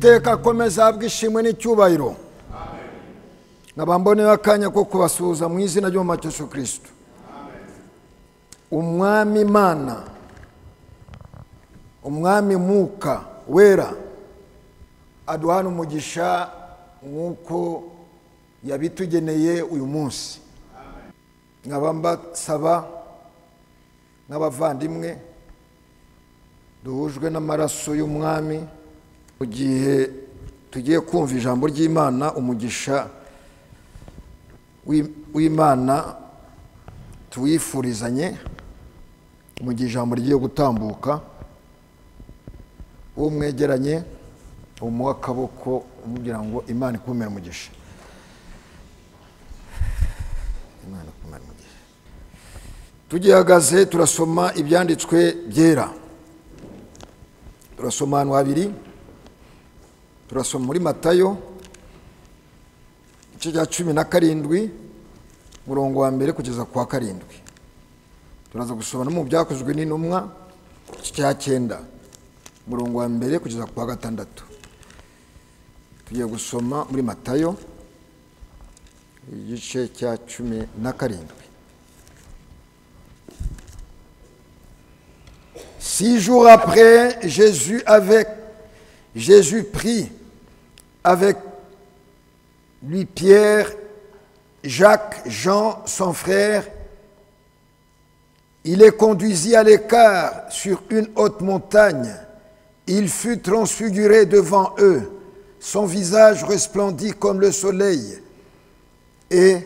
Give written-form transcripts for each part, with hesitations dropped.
Uwiteka komeza abwishimwe n'icyubahiro. Ngabambone akanya ko kubasuhuza mu izina ry'Umwami Yesu Kristo. Umwami Imana, umwami Mwuka wera aduhana umugisha nk'uko yabitugeneye uyu munsi. Nkabamba saba n'abavandimwe duhujwe n'amaraso y'umwami mu gihe tugiye kumva ijambo ry'Imana, umugisha w'Imana tuwifurizanye mu gihe ijambo rigiye gutambuka. Uwo mwegeranye umuha akaboko umubwira ngo Imana ikumere umugisha. Imana ikumere umugisha. Tugihagaze turasoma ibyanditswe byera. Turasoma ahantu habiri. Turasoma muri Matayo igice cya 17 murongo wa mbere kugeza ku wa 7. Turaza gusoma no mu byakozwe n'intumwa igice cya 9 murongo wa mbere kugeza ku wa 6. Tugiye gusoma muri Matayo igice cya 17. 6 jours après, Jésus prit avec lui Pierre, Jacques, Jean, son frère. Il les conduisit à l'écart sur une haute montagne. Il fut transfiguré devant eux. Son visage resplendit comme le soleil et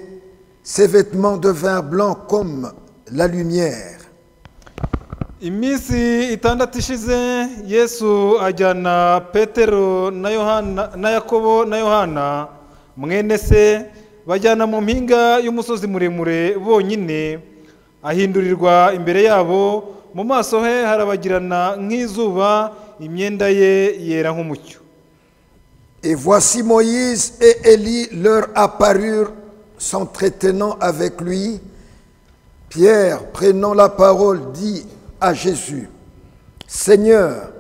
ses vêtements devinrent blancs comme la lumière. Imisi itandatu ishize Yesu ajyana Petero na Yakobo na Yohana mwene se bajyana mu mpinga y'umusozi muremure bonyine. Ahindurirwa imbere yabo, mu maso he harabagirana nk'izuba, imyenda ye yera nk'umucyo. Et voici Moïse et Élie leur apparurent s'entretenant avec lui. Pierre, prenant la parole, dit à Jésus: Seigneur,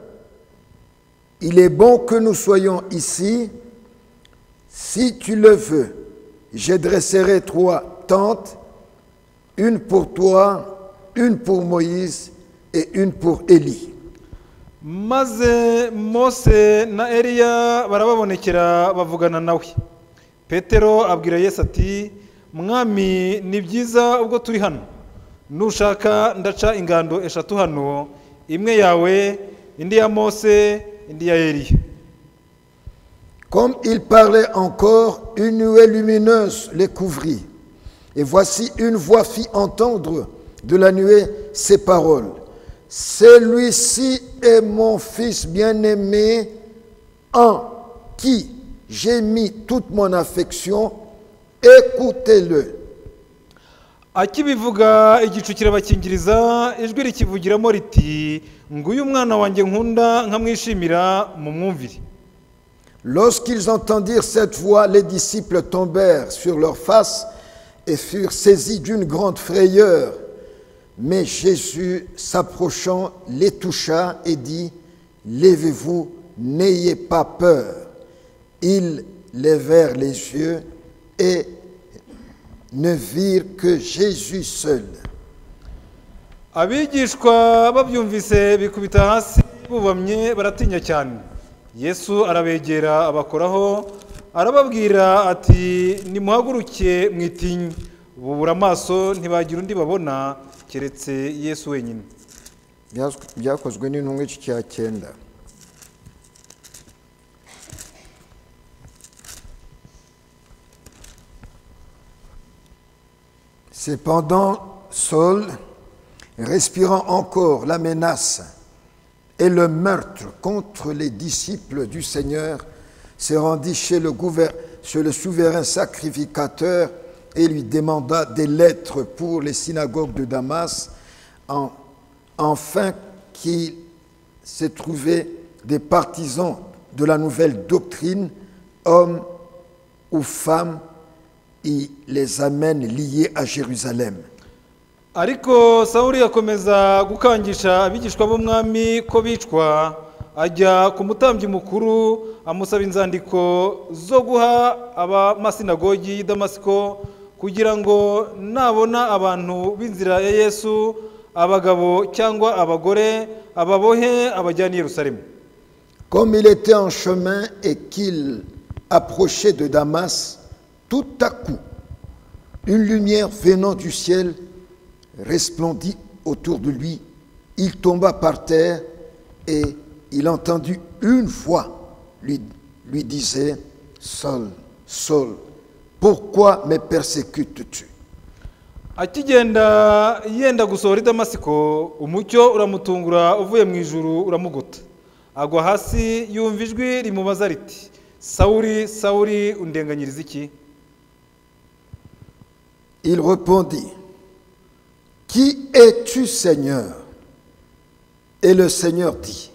il est bon que nous soyons ici. Si tu le veux, je dresserai 3 tentes, une pour toi, une pour Moïse et une pour Élie. Maze Mose na Eliya barababonekera bavugana nawe. Petero abwira Yesu ati: Mwami, ni byiza ubwo turi hano. Nushaka ndaca ingando 3 hano, imwe yawe, indi ya Mose, indi ya Eliya. Comme il parlait encore, une nuée lumineuse les couvrit. Et voici une voix fit entendre de la nuée ces paroles: Celui-ci est mon fils bien-aimé, en qui j'ai mis toute mon affection, écoutez-le. Akibivuga igicu kirabakingiriza, ijwi rikivugiramo riti: Nguyu mwana wanjye nkunda nkamwishimira, mumwumvire. Lorsqu'ils entendirent cette voix, les disciples tombèrent sur leurs faces et furent saisis d'une grande frayeur. Mais Jésus, s'approchant, les toucha et dit: Levez-vous, n'ayez pas peur. Ils levèrent les yeux et ne virent que Jésus seul. Abigishwa babyumvise bikubita hasi bubamye baratinya cyane. Yesu arabegera abakoraho, arababwira ati: Nimuhaguruke mwitinye. Bubura amaso ntibagira undi babona keretse Yesu wenyine. Byakozwe n'intumwa igice cya 9. Cependant, Saul, respirant encore la menace et le meurtre contre les disciples du Seigneur, se rendit chez le souverain sacrificateur et lui demanda des lettres pour les synagogues de Damas, afin qu'il se trouvait des partisans de la nouvelle doctrine, hommes ou femmes, il les amène liés à Jérusalem. Ariko Sawuli akomeza gukangisha abigishwa b'umwami ko bicwa, ajya ku mutambyi mukuru amusaba inzandiko zo guha abamasinagogi y'i Damasiko kugira ngo nabona abantu b'inzira ya Yesu, abagabo cyangwa abagore, ababohe abajyana i Yerusalemu. Comme il était en chemin et qu'il approchait de Damas, tout à coup, une lumière venant du ciel resplendit autour de lui. Il tomba par terre et il entendit une voix lui disait « Saul, Saul, pourquoi me persécutes-tu » Akigenda yenda gusohora i Damasiko, umucyo uramutungura uvuye mu ijuru uramugota. Agwa hasi yumva ijwi rimubaza riti, Sawuli, Sawuli, undenganyiriza iki? Il répondit, Qui es-tu, Seigneur? Et le Seigneur dit,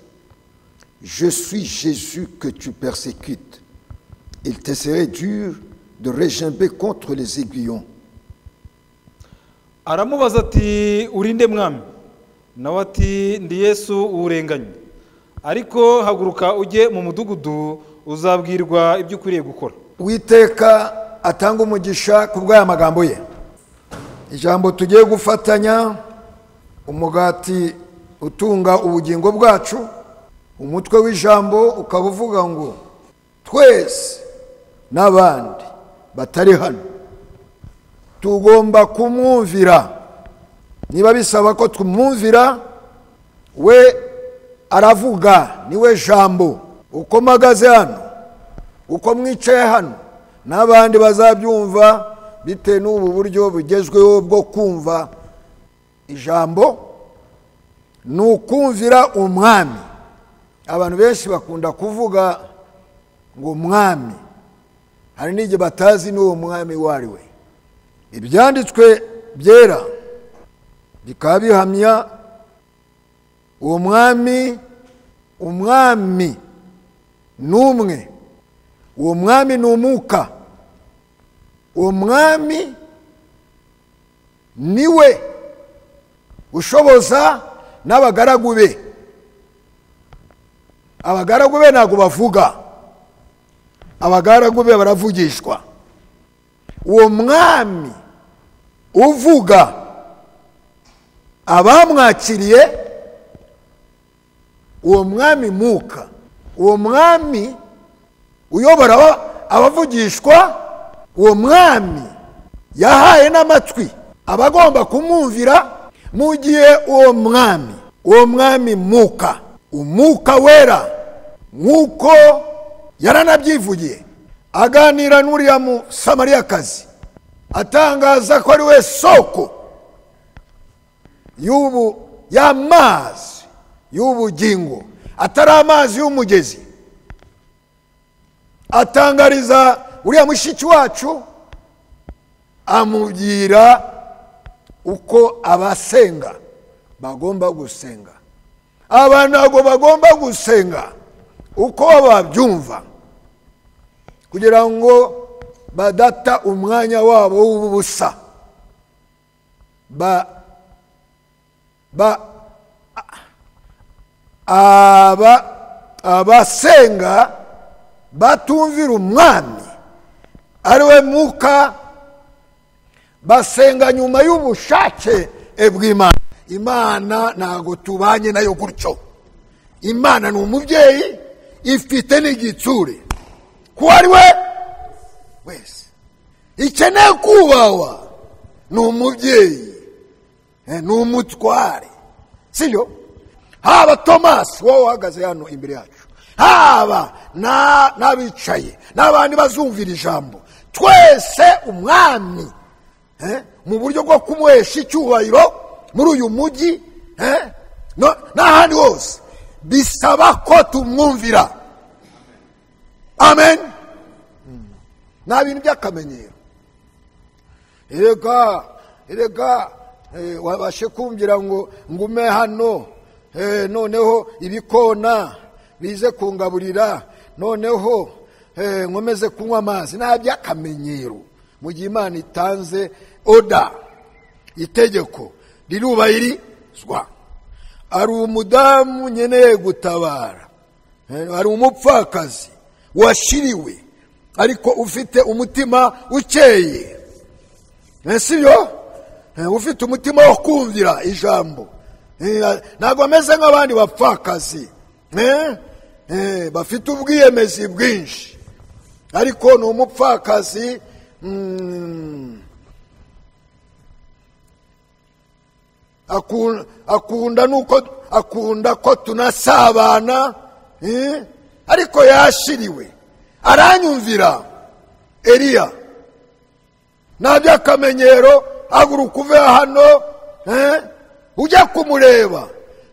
Je suis Jésus que tu persécutes. Il te serait dur de regimber contre les aiguillons. Aramubaza ati, urinde mwami? Nawe ati, ndi Yesu urenganye. Ariko haguruka ujye mu mudugudu uzabwirwa ibyo ukwiriye gukora. Uwiteka atanga umugisha ku bw'aya magambo ye. Ijambo tugiye gufatanya, umugati utunga ubugingo bwacu, umutwe w'ijambo ukaba uvuga ngo twese n'abandi batari hano tugomba kumwumvira. Niba bisaba ko tumwumvira, we aravuga, niwe jambo. Uko mpagaze hano, uko mwicaye hano, n'abandi bazabyumva bitewe n'ubu buryo bugezweho bwo kumva ijambo, ni ukumvira umwami. Abantu benshi bakunda kuvuga ngo umwami, hari n'igihe batazi n'uwo mwami uwo ari we. Ibyanditswe byera bikaba bihamya uwo mwami. Umwami n'umwe, uwo mwami ni umwuka. Uwo mwami niwe ushoboza n'abagaragu be. Abagaragu be ntabwo bavuga, abagaragu be baravugishwa. Uwo mwami uvuga, abamwakiriye, uwo mwami mwuka, uwo mwami uyobora abavugishwa, uwo mwami yahaye n'amatwi abagomba kumwumvira. Mu gihe uwo mwami mwuka, umwuka wera, nk'uko yaranabyivugiye aganira n'uriya Musamariyakazi, atangaza ko ari we soko y'amazi y'ubugingo, atari amazi y'umugezi. Atangariza uriya mushiki wacu, amubwira uko abasenga bagomba gusenga. Abantu ntabwo bagomba gusenga uko babyumva, kugira ngo badata umwanya wabo w'ubusa. Abasenga batumvira umwami ari we mwuka, basenga nyuma y'ubushake bw'Imana. Imana ntago tubanye nayo gutyo. Imana ni umubyeyi, ifite n'igitsure ko ari we wese ikeneye kubahwa. Ni umubyeyi, ni umutware, sibyo? Haba Tomasi wowe uhagaze hano imbere yacu, haba n'abicaye n'abandi bazumvira ijambo, twese umwami mu buryo bwo kumuhesha icyubahiro muri uyu mujyi n'ahandi hose bisaba ko tumwumvira. Amen. Nta bintu by'akamenyero. Erega wabashe kumvira ngo ngume hano, noneho ibikona bize kungaburira, noneho nkomeze kunywa amazi. Nta by'akamenyero. Mu gihe Imana itanze oda, itegeko rirubahirizwa. Ari umudamu nkeneye gutabara, hari umupfakazi washiriwe ariko ufite umutima ukeye, sibyo? Ufite umutima wo kumvira ijambo, ntabwo ameze nk'abandi bapfakazi bafite ubwiyemezi bwinshi, ariko ni umupfakazi akunda ko tunasabana, ariko yashiriwe. Aranyumvira Eliya, nta by'akamenyero, haguruka uve hano ujya kumureba.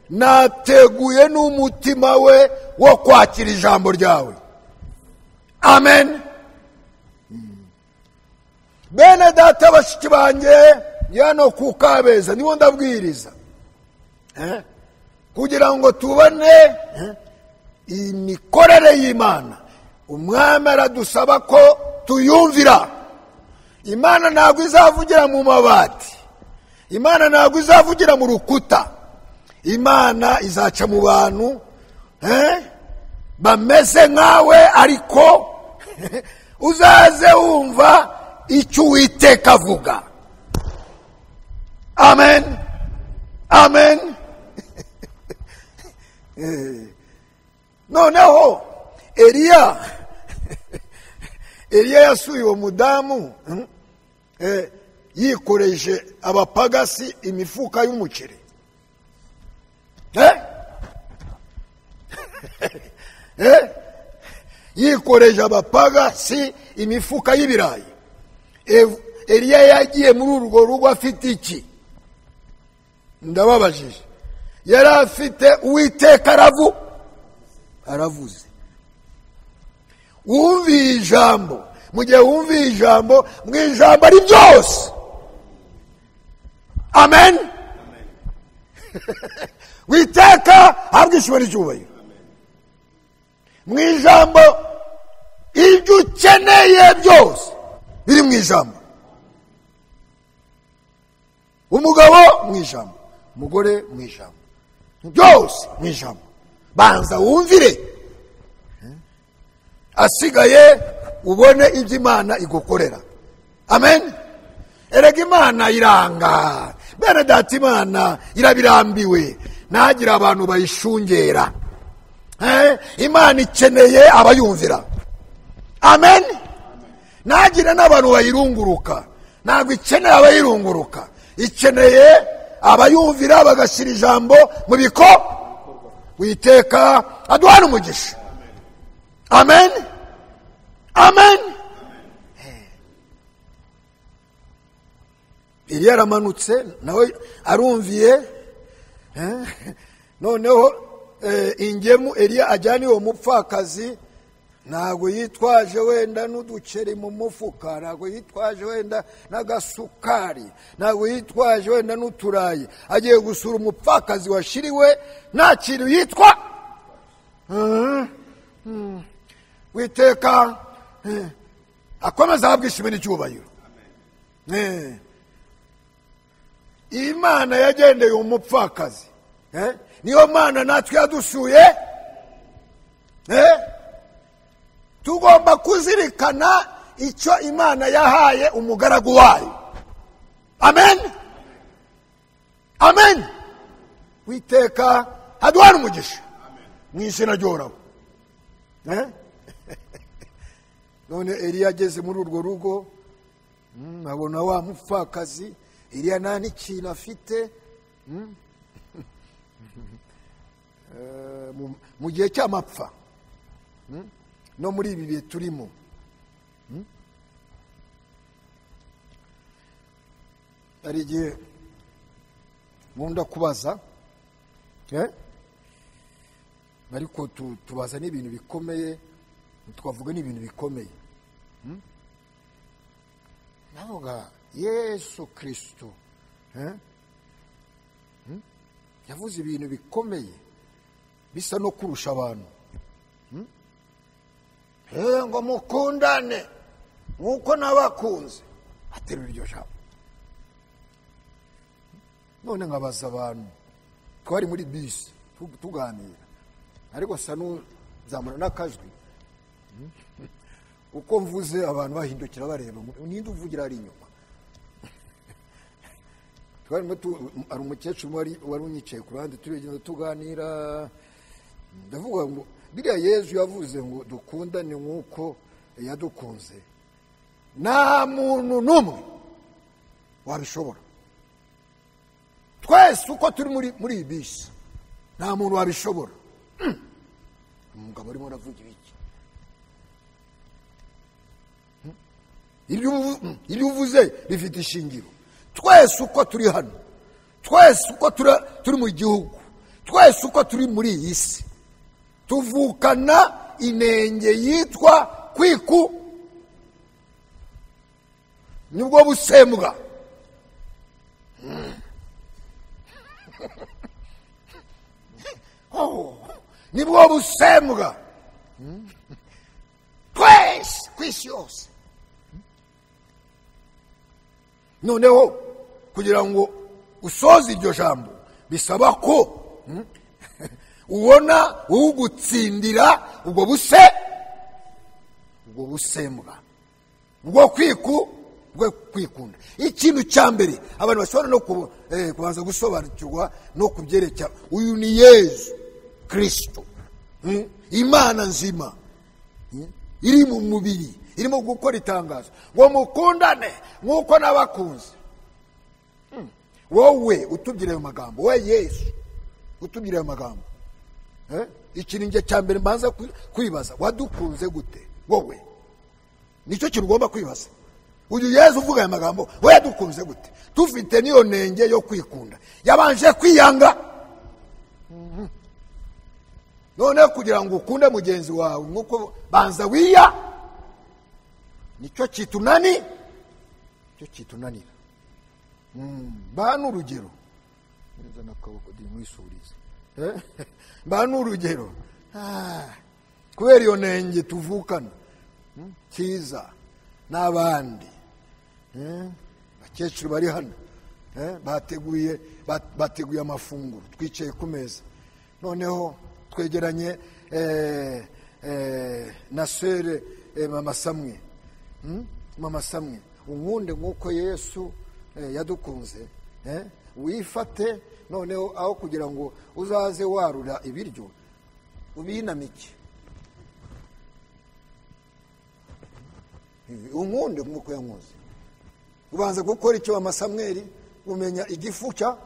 Nateguye n'umutima we wo kwakira ijambo ryawe. Amen. Bene data bashiki banjye, yano ku Kabeza nibo ndabwiriza, kugira ngo tubone imikorere y'Imana. Umwami aradusaba ko tuyumvira. Imana ntabwo izavugira mu mabati, Imana ntabwo izavugira mu rukuta. Imana izaca mu bantu bameze nkawe, ariko uzaze wumva icyo Uwiteka avuga. Amen, amen. Noneho Eliya yasuye uwo mudamu yikoreje abapagasi imifuka y'umuceri. Yikoreje abapagasi imifuka y'ibirayi. Eliya yagiye muri urwo rugo afite iki? Ndababajije. Yari afite Uwiteka aravuze. Wumviye ijambo. Mu gihe wumviye ijambo, mu ijambo ari byose. Amen. Uwiteka habwishwe n'icyubahiro. Mu ijambo ibyo ukeneye byose biri mu ijambo. Umugabo mu ijambo, umugore mu ijambo, byose mu ijambo. Banza wumvire, asigaye ubone ibyo Imana igukorera. Amen. Erega Imana iranga. Bene data, Imana irabirambiwe nagira abantu bayishungera. Imana ikeneye abayumvira. Amen. Nagira n'abantu bayirunguruka. Ntabwo ikeneye abayirunguruka, ikeneye abayumvira bagashyira ijambo mu bikorwa. Uwiteka aduhana umugisha. Amen, amen. Eliya aramanutse nawe arumviye. Noneho ingemu Eliya ajyana uwo mupfakazi, ntabwo yitwaje wenda n'uduceri mu mufuka, ntabwo yitwaje wenda n'agasukari, ntabwo yitwaje wenda n'uturayi. Agiye gusura umupfakazi washiriwe, nta kintu yitwa. Uwiteka akomeza ahabwishime n'icyubahiro. Imana yagendeye umupfakazi, niyo Mana natwe yadusuye. Tugomba kuzirikana icyo Imana yahaye umugaragu wayo. Amen, amen. Uwiteka aduhana umugisha mu izina ry'Uhoraho. None Eliya ageze muri urwo rugo, abona wa mupfakazi. Eliya nta n'ikintu afite. Mu gihe cy'amapfa, no muri ibi bihe turimo, hari igihe nkunda kubaza, ariko tubaza n'ibintu bikomeye, twavuga n'ibintu bikomeye. Navuga Yesu Kristo yavuze ibintu bikomeye bisa no kurusha abantu. Ngo mukundane nk'uko nabakunze, aterura iryo jambo. None nkabaza abantu, twari muri bisi tuganira, ariko sa zamura n'akajwi uko mvuze abantu bahindukira bareba ninde uvugira ari inyuma. Ari umukecuru wari unyicaye ku ruhande turigenda tuganira, ndavuga ngo biriya Yesu yavuze ngo dukundane nk'uko yadukunze, nta muntu n'umwe wabishobora. Twese uko turi muri iyi bisi nta muntu wabishobora. Umugabo arimo aravugira iki? Ibyo uvuze bifite ishingiro. Twese uko turi hano, twese uko turi mu gihugu, twese uko turi muri iyi si, tuvukana inenge yitwa kwiku, nibwo busembwa. Nibwo busembwa twese ku isi yose. Noneho kugira ngo usoze iryo jambo bisaba ko ubona ugutsindira ubwo busembwa bwo kwikunda. Ikintu cya mbere abantu bashobora no kubanza gusobanukirwa no kubyerekera, uyu ni Yesu Kristo, Imana nzima iri mu mubiri, irimo gukora itangazo ngo mukundane nk'uko nabakunze. Wowe utubwira ayo magambo, wowe Yesu utubwira ayo magambo, ikintu cya mbere mbanza kwibaza, wadukunze gute wowe? Nicyo kintu ugomba kwibaza. Uyu Yesu uvuga aya magambo, we yadukunze gute? Tufite niyo nenge yo kwikunda, yabanje kwiyanga. None kugira ngo ukunde mugenzi wawe nuko banza wiya, nicyo kitunanira. Bana urugero, neza nakaboko ndi mwisurize. Bana urugero, kubera iyo nenge tuvukana kiza n'abandi bakecuru bari hano, bateguye amafunguro, twicaye ku meza. Noneho twegeranye na sere mama Samwe, unkunde nk'uko Yesu yadukunze, wifate. Noneho aho kugira ngo uzaze warura ibiryo ubinamike, unkunde nk'uko yankunze. Ubanza gukora icyo mama Samweli, umenya igifu cya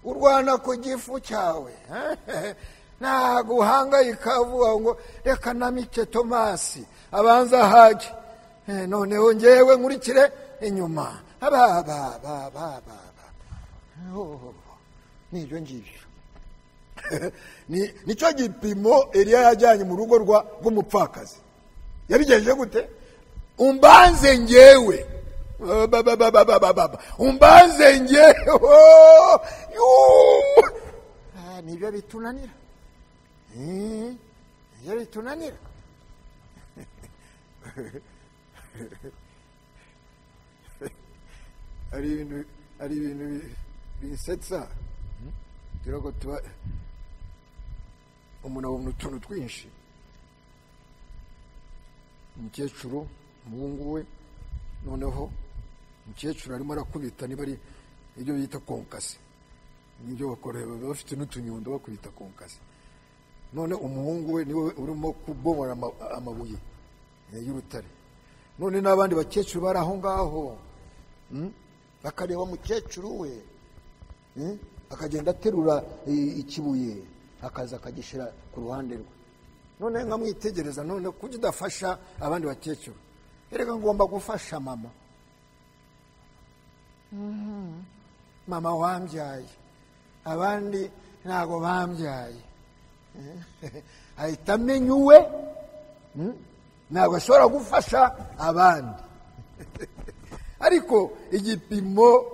urwana ku gifu cyawe. Ntago uhangayika uvuga ngo reka namike Tomasi abanza ahage, noneho ngewe nkurikire inyuma. Nibyo ngibyo. Nicyo gipimo Eliya yajyanye mu rugo rw'umupfakazi. Yabigenje gute? Umbanze ngewe, umbanze ngewe. Nibyo bitunanira. Ari ibintu bisetsa. Turago tuba umuntu abona utuntu twinshi. Umukecuru umuhungu we, noneho umukecuru arimo arakubita, niba ari ibyo bita konkasi, nibyo bakora, bafite n'utunyundo bakubita konkasi. None umuhungu we niwe urimo kubomora amabuye y'urutare. None n'abandi bakecuru bari aho ngaho, bakareba umukecuru we, akagenda aterura ikibuye akaza akagishyira ku ruhande rwe. None nkamwitegereza, none kuki udafasha abandi bakecuru? Erega ngomba gufasha mama. Mama wambyaye, abandi ntago bambyaye. Ahita amenya uwe, ntabwo ashobora gufasha abandi. Ariko igipimo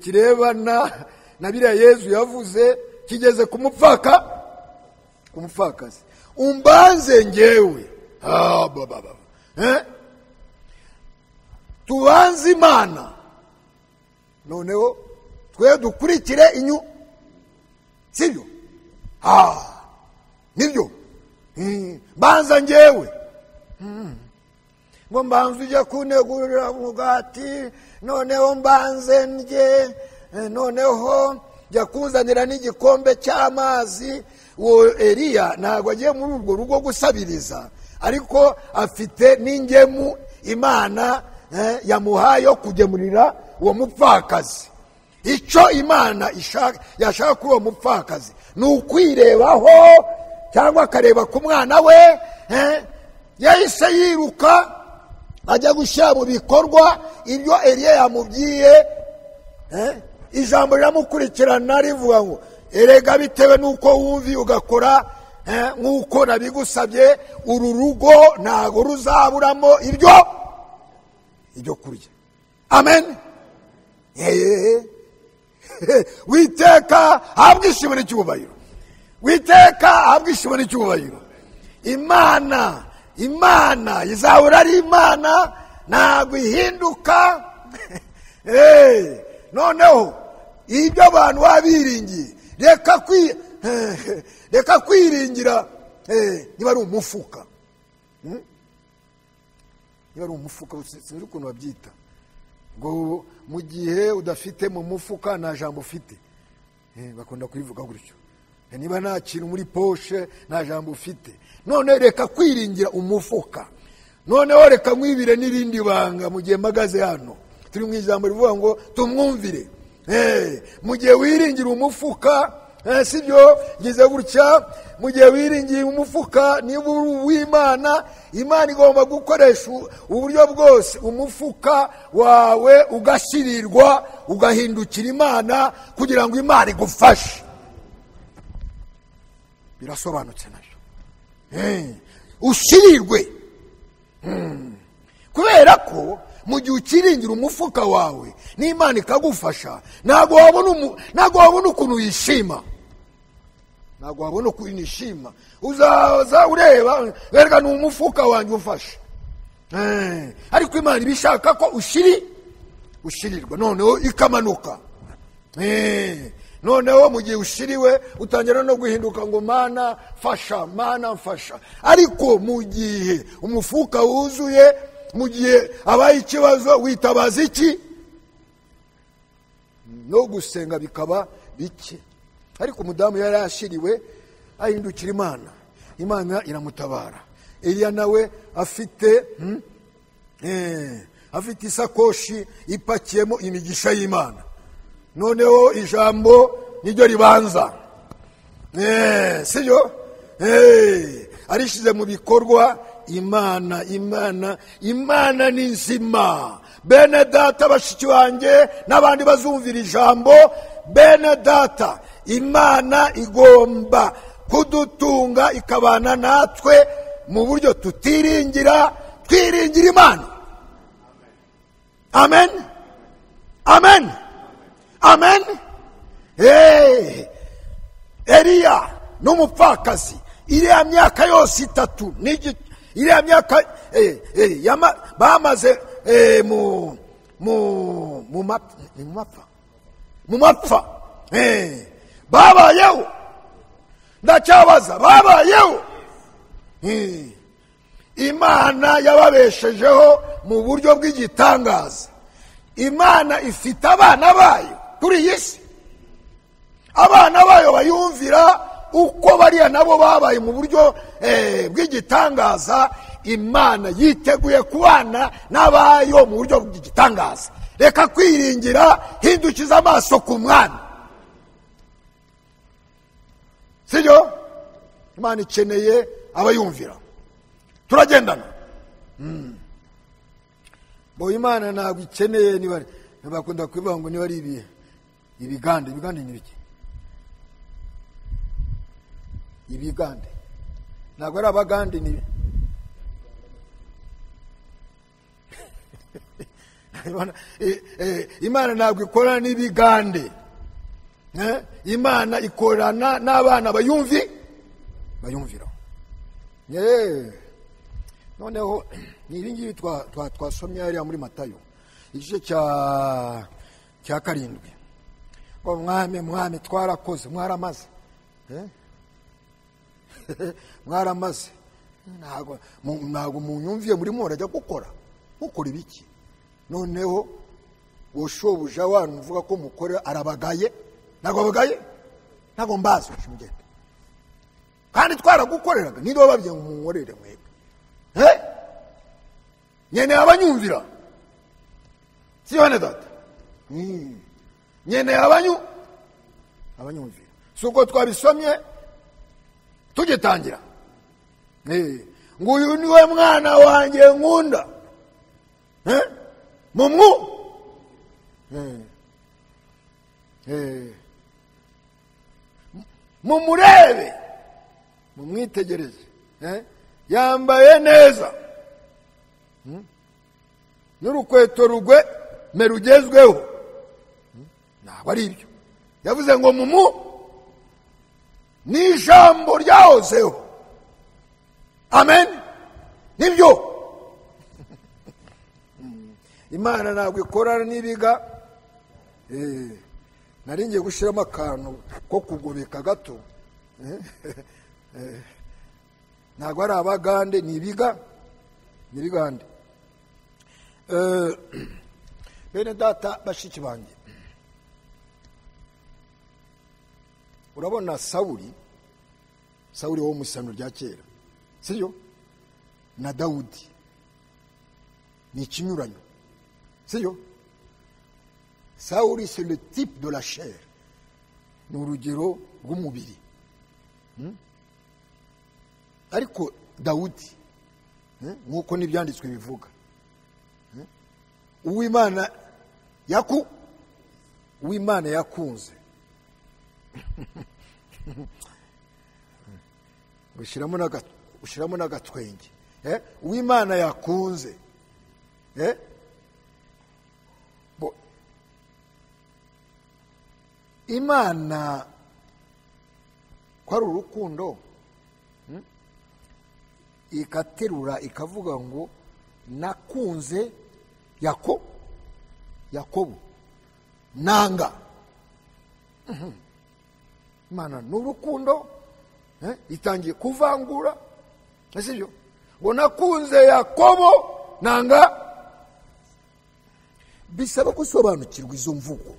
kirebana na biriya Yesu yavuze kigeze ku mupfakazi. Umbanze ngewe, tubanze Imana, noneho twe dukurikire sibyo? nibyo mbanza njyewe ngo mbanza ujya kunegurira umugati, noneho mbanze ndye, noneho jya kuzanira n'igikombe cy'amazi. Uwo Eliya ntabwo agiye muri urwo rugo gusabiriza, ariko afite n'ingemu Imana yamuhaye yo kugemurira uwo mupfakazi. icyo Imana yashaka kuri uwo mupfakazi ni ukwirebaho, cyangwa akareba ku mwana we. Yahise yiruka ajya gushyira mu bikorwa ibyo Eliya yamubwiye. Ijambo riramukurikirana rivuga ngo erega bitewe n'uko wumviye ugakora nk'uko nabigusabye, uru rugo ntabwo ruzaburamo ibyo kurya. Amen. Witeka habwe ishimwe n'icyubahiro, witeka habwe ishimwe n'icyubahiro. Imana izahora ari Imana, ntabwo ihinduka. Noneho ibyo abantu babiringiye, reka kwiringira niba ari umufuka, niba ari umufuka sinzi ukuntu babyita, ngo mu gihe udafite mu mufuka nta jambo ufite, bakunda kubivuga gutyo. Niba nta kintu muri poshe nta jambo ufite. None reka kwiringira umufuka, noneho reka mwibire n'irindi banga. Mu gihe mpagaze hano turi mu ijambo rivuga ngo tumwumvire. Mu gihe wiringira umufuka, sibyo ngize gutya, mu gihe wiringiye umufuka niba uri uw'Imana, Imana igomba gukoresha uburyo bwose umufuka wawe ugashyirirwa, ugahindukira Imana kugira ngo Imana igufashe. Birasobanutse nabyo. Ushirirwe, kubera ko mu gihe ukiringira umufuka wawe n'Imana ikagufasha, ntabwo wabona ukuntu wishima, ntabwo wabona ukuntu wishima. Uzaza ureba wereka ni umufuka wanjye ufashe, ariko Imana ibishaka ko ushirirwa, noneho ikamanuka. Noneho mu gihe ushiriwe utangira no guhinduka ngo Mana fasha, Mana mfasha. Ariko mu gihe umufuka wuzuye, mu gihe abaye ikibazo witabaza iki? No gusenga bikaba bike. Ariko umudamu yari yashiriwe ahindukira Imana, Imana iramutabara. Eliya nawe afite isakoshi ipakiyemo imigisha y'Imana. Noneho ijambo niryo ribanza, sibyo? Arishize mu bikorwa. Imana ni nzima. Bene data bashiki banjye n'abandi bazumvira ijambo, bene data, Imana igomba kudutunga ikabana natwe mu buryo twiringira Imana. Amen. Amen. Amen. Eliya n'umupfakazi, iriya myaka yose 3 iriya myaka bamaze mu mapfa babayeho. Ndacyabaza, babayeho. Imana yababeshejeho mu buryo bw'igitangaza. Imana ifite abana bayo kuri iyi si, abana bayo bayumvira uko bariya nabo babaye mu buryo bw'igitangaza. Imana yiteguye kubana n'abayo mu buryo bw'igitangaza. Reka kwiringira, hindukiza amaso ku mwana, sibyo? Imana ikeneye abayumvira. Turagendana. Bo Imana ntabwo ikeneye, niba bakunda kuvuga ngo niba ari ibigande ni biki? Ibigande ntabwo ari abagande, ni Imana ntabwo ikorana n'ibigande. Imana ikorana n'abana bayumvira. Noneho ni ibingibi twasomye hariya muri Matayo igice cya 7. Ngo mwami twarakoze, mwaramaze. mwaramaze ntabwo munyumviye murimo murajya gukora mukora ibiki noneho ushobuja wanyu uvuga ko mukora arabagaye ntabwo abagaye ntabwo mbazi mugende kandi twaragukoreraga niba babye ngo munkorere mwebwe nyene abanyumvira sibone data nyene abanyumvira suko twabisomye tugitangira ngo uyu niwe mwana wanjye nkunda mumurebe mumwitegereze yambaye neza n'urukweto rugezweho ntabwo ari ibyo yavuze ngo n'ijambo ryahozeho amen nibyo imana ntabwo ikorana n'ibiga nari ngiye gushyiramo akantu ko kugobeka gato ntabwo ari abagande ni ibigande bene data bashiki banjye urabona sawuli wo mu isano rya kera sibyo na Dawudi ni ikinyuranyo sibyo Sawuli c'est le type de la chair ni urugero rw'umubiri ariko Dawudi nk'uko n'ibyanditswe bivuga uw'Imana yakunze ushyiramo n'agatwenge uw'Imana yakunze Imana ko ari urukundo ikaterura ikavuga ngo nakunze Yakobo nanga Imana n'urukundo itangiye kuvangura sibyo ngo nakunze Yakobo nanga bisaba gusobanukirwa izo mvugo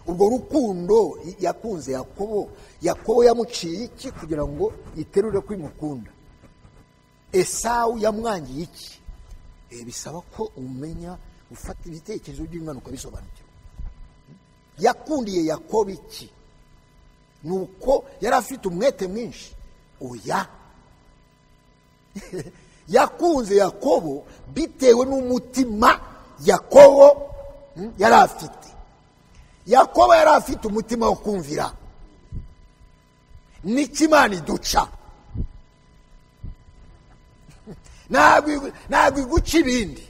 urwo rukundo yakunze Yakobo yamuciye iki kugira ngo iterure ko imukunda Esawu yamwangiye iki bisaba ko umenya ufata ibitekerezo by'Imana ukabisobanukirwa yakundiye Yakobo iki nuko yari afite umwete mwinshi oya yakunze Yakobo bitewe n'umutima Yakobo yari afite Yakobo yari afite umutima wo kumvira n'ikimana iduca ntabwo iguca ibindi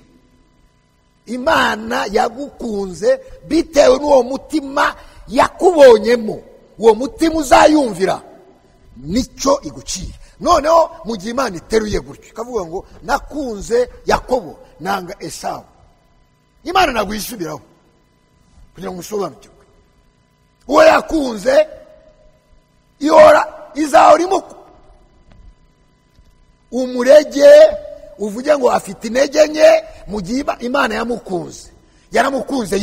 Imana yagukunze bitewe n'uwo mutima yakubonyemo uwo mutima uzayumvira nicyo iguciye noneho mu gihe Imana iteruye gutyo ikavuga ngo nakunze Yakobo nanga Esawu Imana ntabwo yisubiraho kugira ngo usobanukirwe uwo yakunze izahora imuko umurege uvuge ngo afite intege nke mu gihe Imana yaramukunze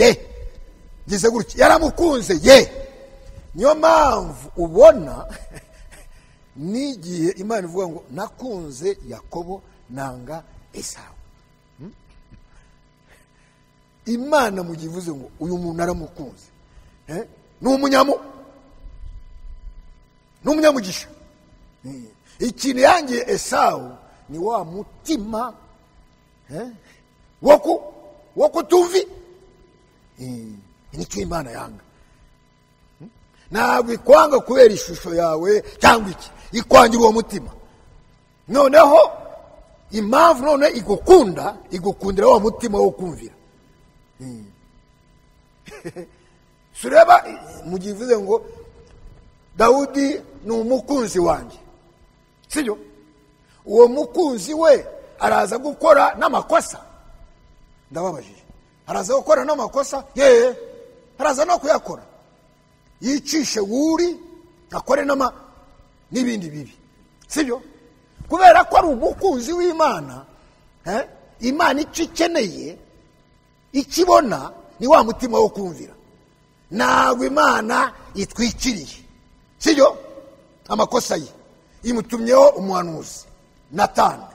gize gutya yaramukunze niyo mpamvu ubona n'igihe Imana ivuga ngo nakunze Yakobo nanga Esawu Imana mu gihe ivuze ngo uyu muntu aramukunze ni umunyamugisha ikintu yangiye Esawu ni wa mutima wo kutumvi nicyo Imana yanga ntabwo ikwanga kubera ishusho yawe cyangwa iki ikwangira uwo mutima noneho impamvu none igukundira wa mutima wo kumvira sureba mu gihe ivuze ngo Dawudi ni umukunzi wanjye sibyo uwo mukunzi we araza gukora n'amakosa ndababajije araza gukora n'amakosa araza no kuyakora yicishe wuri akore n'ibindi bibi, sibyo? Kubera ko ari umukunzi w'Imana, Imana icyo ikeneye ikibona ni wa mutima wo kumvira. Ntabwo Imana itwikiriye, sibyo? Amakosa ye imutumyeho umuhanuzi Natani,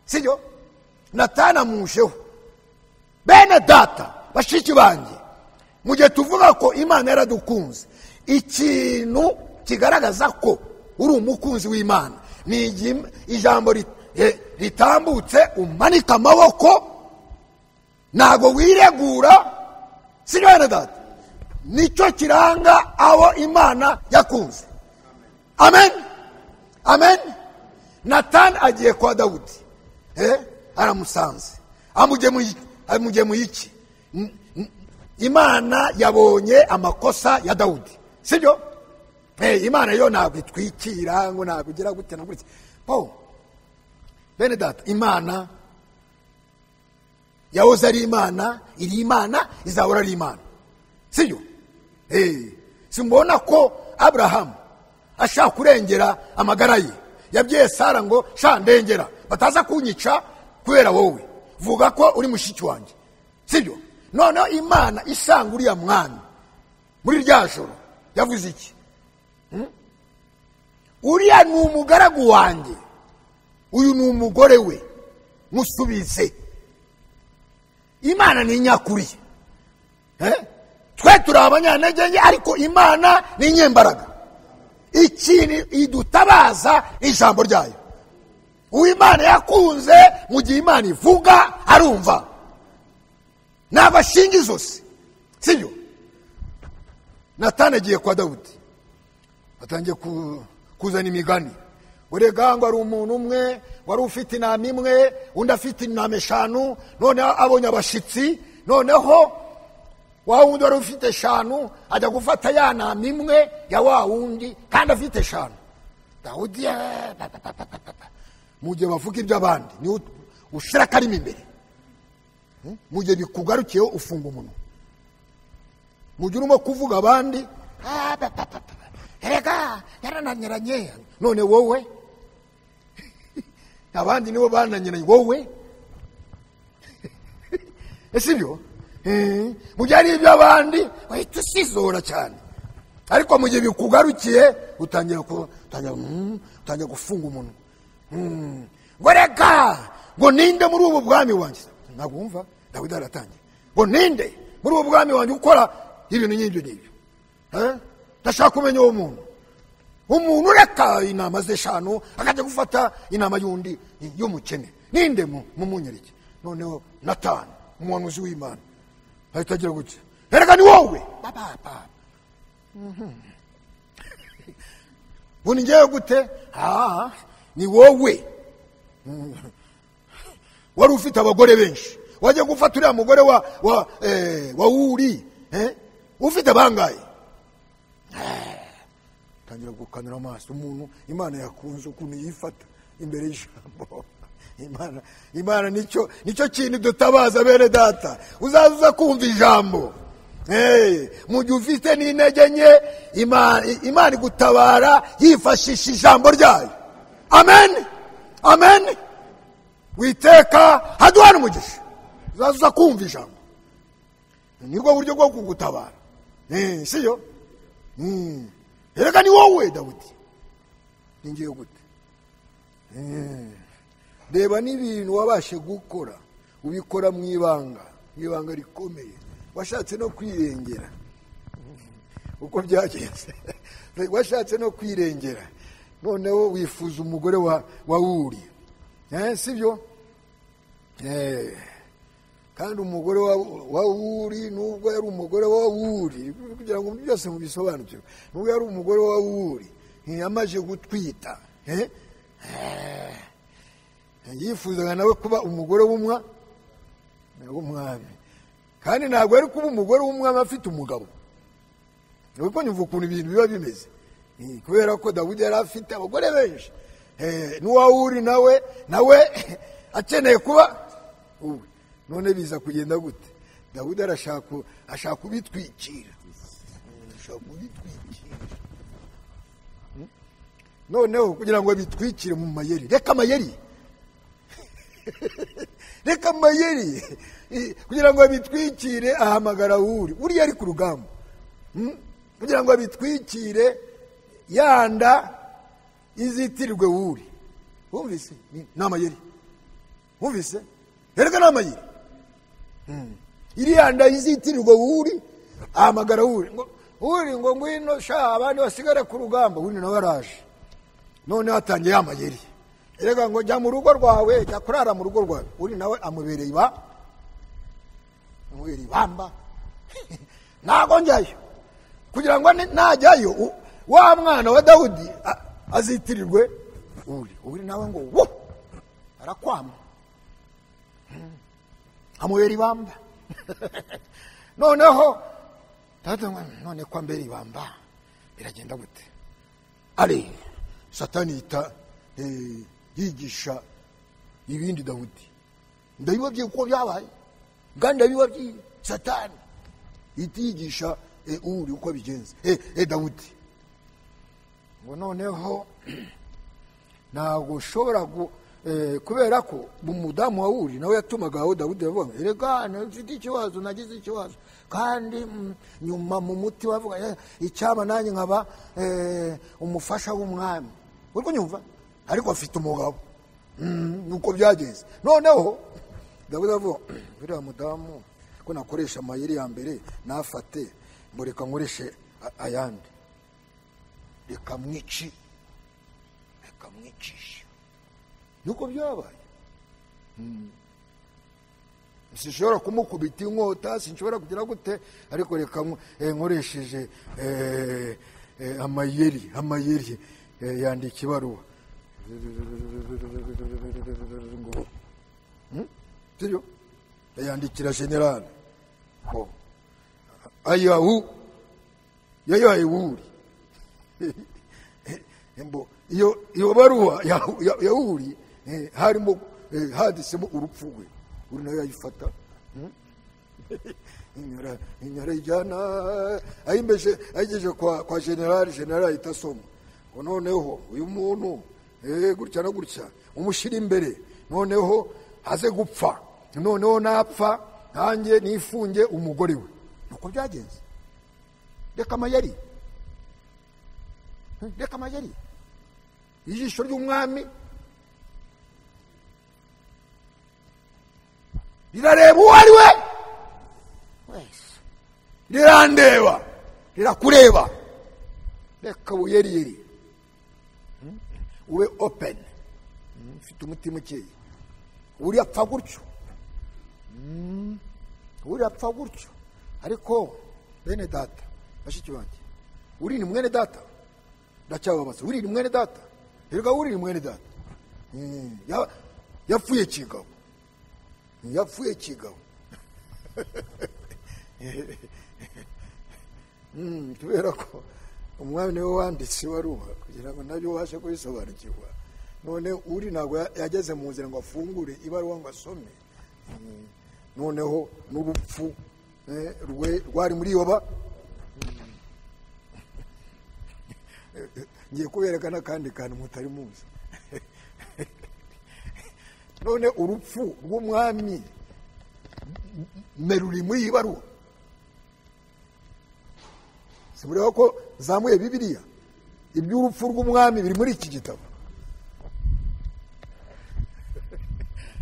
sibyo? Natani amusheho. Bene data bashiki banjye, mu gihe tuvuga ko Imana yaradukunze, ikintu kigaragaza ko uri umukunzi w'Imana ni ijambo ritambutse umanika amaboko, ntago wiregura, sibyo bene data? Nicyo kiranga abo Imana yakunze. Amen, amen. Natani agiye kwa Dawudi, aramusanze, amugemuye iki? Imana yabonye amakosa ya Dawudi, sibyo? Imana yo ntabwo itwikira ngo ntabwo ugira gute na gutya. Bene data, Imana yahoze ari Imana, iri Imana, izahora ari Imana, sibyo? Simbona ko Abrahamu ashaka kurengera amagara ye, yabwiye Sara ngo sha ndengera bataza kunyica kubera wowe, vuga ko uri mushiki wanjye, sibyo? Noneho Imana isanga uriya mwana muri rya joro yavuze iki? Uriya ni umugaragu wanjye, uyu ni umugore we, musubize. Imana ni nyakuri, twe turi abanyantege, ariko Imana ni inyembaraga. Ikintu idutabaza ijambo ryayo. Uw'Imana yakunze mu gihe Imana ivuga arumva, n'abashinga izosi, sibyo? Natani agiye kwa Dawudi, atangiye kuzana imigani. Urega ngo ari umuntu umwe wari ufite intama imwe, undi afite intama 5, noneho abonye abashitsi, noneho wa wundi wari ufite 5 ajya gufata ya ntama imwe ya wa wundi kandi afite 5. Dawudi mu gihe bavuga iby'abandi ni ushira karimo imbere, mu gihe bikugarukiyeho ufunga umunwa. Mu gihe urimo kuvuga abandi, erega yarananyeranye, none wowe abandi nibo bananyeranye, wowe sibyo? Mu gihe ari iby'abandi wahita usizora cyane, ariko mu gihe bikugarukiye utangira gufunga umunwa. Ngo reka ngo ninde muri ubu bwami wanjye? Ntabwo wumva Dawidi aratangiye ngo ninde muri ubu bwami wanjye ukora ibintu nk'ibyo n'ibyo? Ndashaka kumenya uwo muntu. Umuntu ureka intama ze 5 akajya gufata intama y'undi y'umukene, ninde mumunyereke? Noneho Natani umuhanuzi w'Imana ahita agira gutya, erega ni wowe papa. Buni ngewe gute? Ni wowe wari ufite abagore benshi, wajya gufata uriya mugore wa Uri, ufite bangaye? Tangira gukanura amaso umuntu Imana yakunze ukuntu yifata imbere y'ijambo. Imana nicyo kintu dutabaza bene data. Uzaza kumva ijambo, mu gihe ufite n'intege nke, Imana igutabara yifashisha ijambo ryayo. Amen, amen. Witeka haduhana umugisha, uzaza kumva ijambo, nibwo buryo bwo kugutabara, siyo? Erega ni wowe Dawudi, ningiye gute? Reba n'ibintu wabashe gukora, ubikora mu ibanga rikomeye, washatse no kwirengera. Uko byagenze washatse no kwirengera, noneho wifuza umugore wa Uri, sibyo? Kandi umugore wa Uri nubwo yari umugore wa Uri, kugira ngo byose mubisobanukirwe, nubwo yari umugore wa Uri yamaje gutwita, yifuzaga nawe kuba umugore w'umwami, kandi ntabwo ari kuba umugore w'umwami afite umugabo. Nuko nyumva ukuntu ibintu biba bimeze, kubera ko Dawudi yari afite abagore benshi, n'uwa Uri nawe akeneye kuba uwe. None biza kugenda gute? Dawudi ashaka kubitwikira, noneho kugira ngo bitwikire mu mayeri, reka amayeri reka amayeri kugira ngo bitwikire, ahamagara uri yari ku rugamba kugira ngo bitwikire yanda izitirirwe uri. Wumvise? Ni amayeri. Wumvise? Erega ni amayeri. Iri yanda izitirirwe uri, ahamagara uri ngo ngwino sha abandi basigare ku rugamba. Uri nawe araje, none hatangiye amayeri. Erega ngo jya mu rugo rwawe, jya kurara mu rugo rwawe. Uri nawe amubereye ibamba ntago njyayo, kugira ngo najyayo wa mwana wa Dawudi azitirirwe uri nawe ngo wo arakwama, amubera ibamba. Noneho none kwa mbere ibamba biragenda gute? Ari Satani yigisha ibindi Dawudi. Ndabibabwiye uko byabaye, kandi ndabibabwiye Satani yigisha uri uko bigenze Dawudi. Ngo noneho ntabwo ushobora kubera ko umudamu wa Uri nawe yatumaga aho Dawudi yavuga erega mfite ikibazo, nagize ikibazo, kandi nyuma mu muti bavuga icyaba nanjye nkaba umufasha w'umwami. Uri kunyumva? Ariko afite umugabo. Nuko byageze. Noneho Dawudi avuga biriya mudamu ko nakoresha amayeri ya mbere nafate, ngo reka nkoreshe ayandi, reka mwicisha. Nuko byabaye. Sinshobora kumukubita inkota, sinshobora kugira gute, ariko reka nkoresheje amayeri yandika ibaruwa. Sibyo? Yandikira general ayahu yayaye Uri. Iyo baruwa ya Uri harimo hadisemo urupfu rwe. Uri nayo yayifata inyara ijyana ayigeje kwa general itasoma. Ngo noneho uyu muntu gutya na gutya umushyira imbere, noneho haze gupfa, noneho napfa nanjye nifunge umugore we. Nuko byagenze. Reka amayeri. Ijisho ry'umwami rirareba uwo ari we wese, rirandeba, rirakureba. Reka buyeri ube open, ufite umutima ukeye. Uri apfa gutyo. Ariko bene data, bashiki banjye, Uri ni mwene data. Ndacyababaza, Uri ni mwene data. Erega Uri ni mwene data. Yapfuye kigabo. Kubera ko umwami niwe wanditse ibaruwa kugira ngo nabyo ubashe kubisobanukirwa. None Uri ntabwo yageze mu nzira ngo afungure ibaruwa ngo asome. Noneho n'urupfu rwari muri Yoba. Ngiye kuberekana kandi kantu mutari muzi. None urupfu rw'umwami meruri muri ibaruwa. Simureba ko zamuye Bibiliya, iby'urupfu rw'umwami biri muri iki gitabo.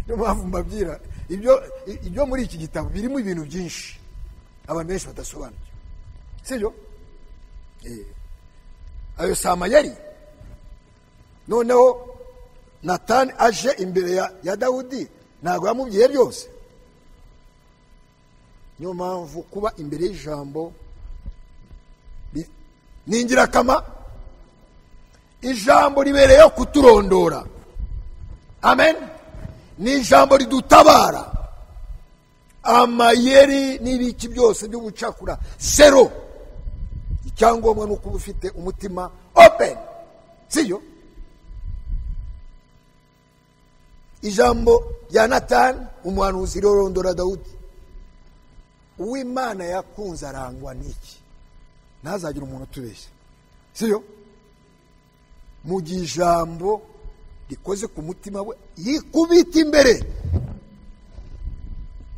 Niyo mpamvu mbabwira ibyo muri iki gitabo birimo ibintu byinshi abantu benshi badasobanukiwe. Sibyo? Ayo si amayeri. Noneho Natani aje imbere ya Dawudi ntabwo yamubwiye byose. Niyo mpamvu kuba imbere y'ijambo ni ingirakamaro. Ijambo ribereyeho kuturondora. Amen. Ni ijambo ridutabara. Amayeri n'ibiki byose by'ubucakura zero. Icyangombwa ni ukuba ufite umutima open. Siyo? Ijambo ya Natani umuhanuzi rirondora Dawudi. Uw'Imana yakunze arangwa n'iki? Ntazagira umuntu utubeshya. Siyo? mu gihe ijambo rikoze ku mutima we yikubita imbere,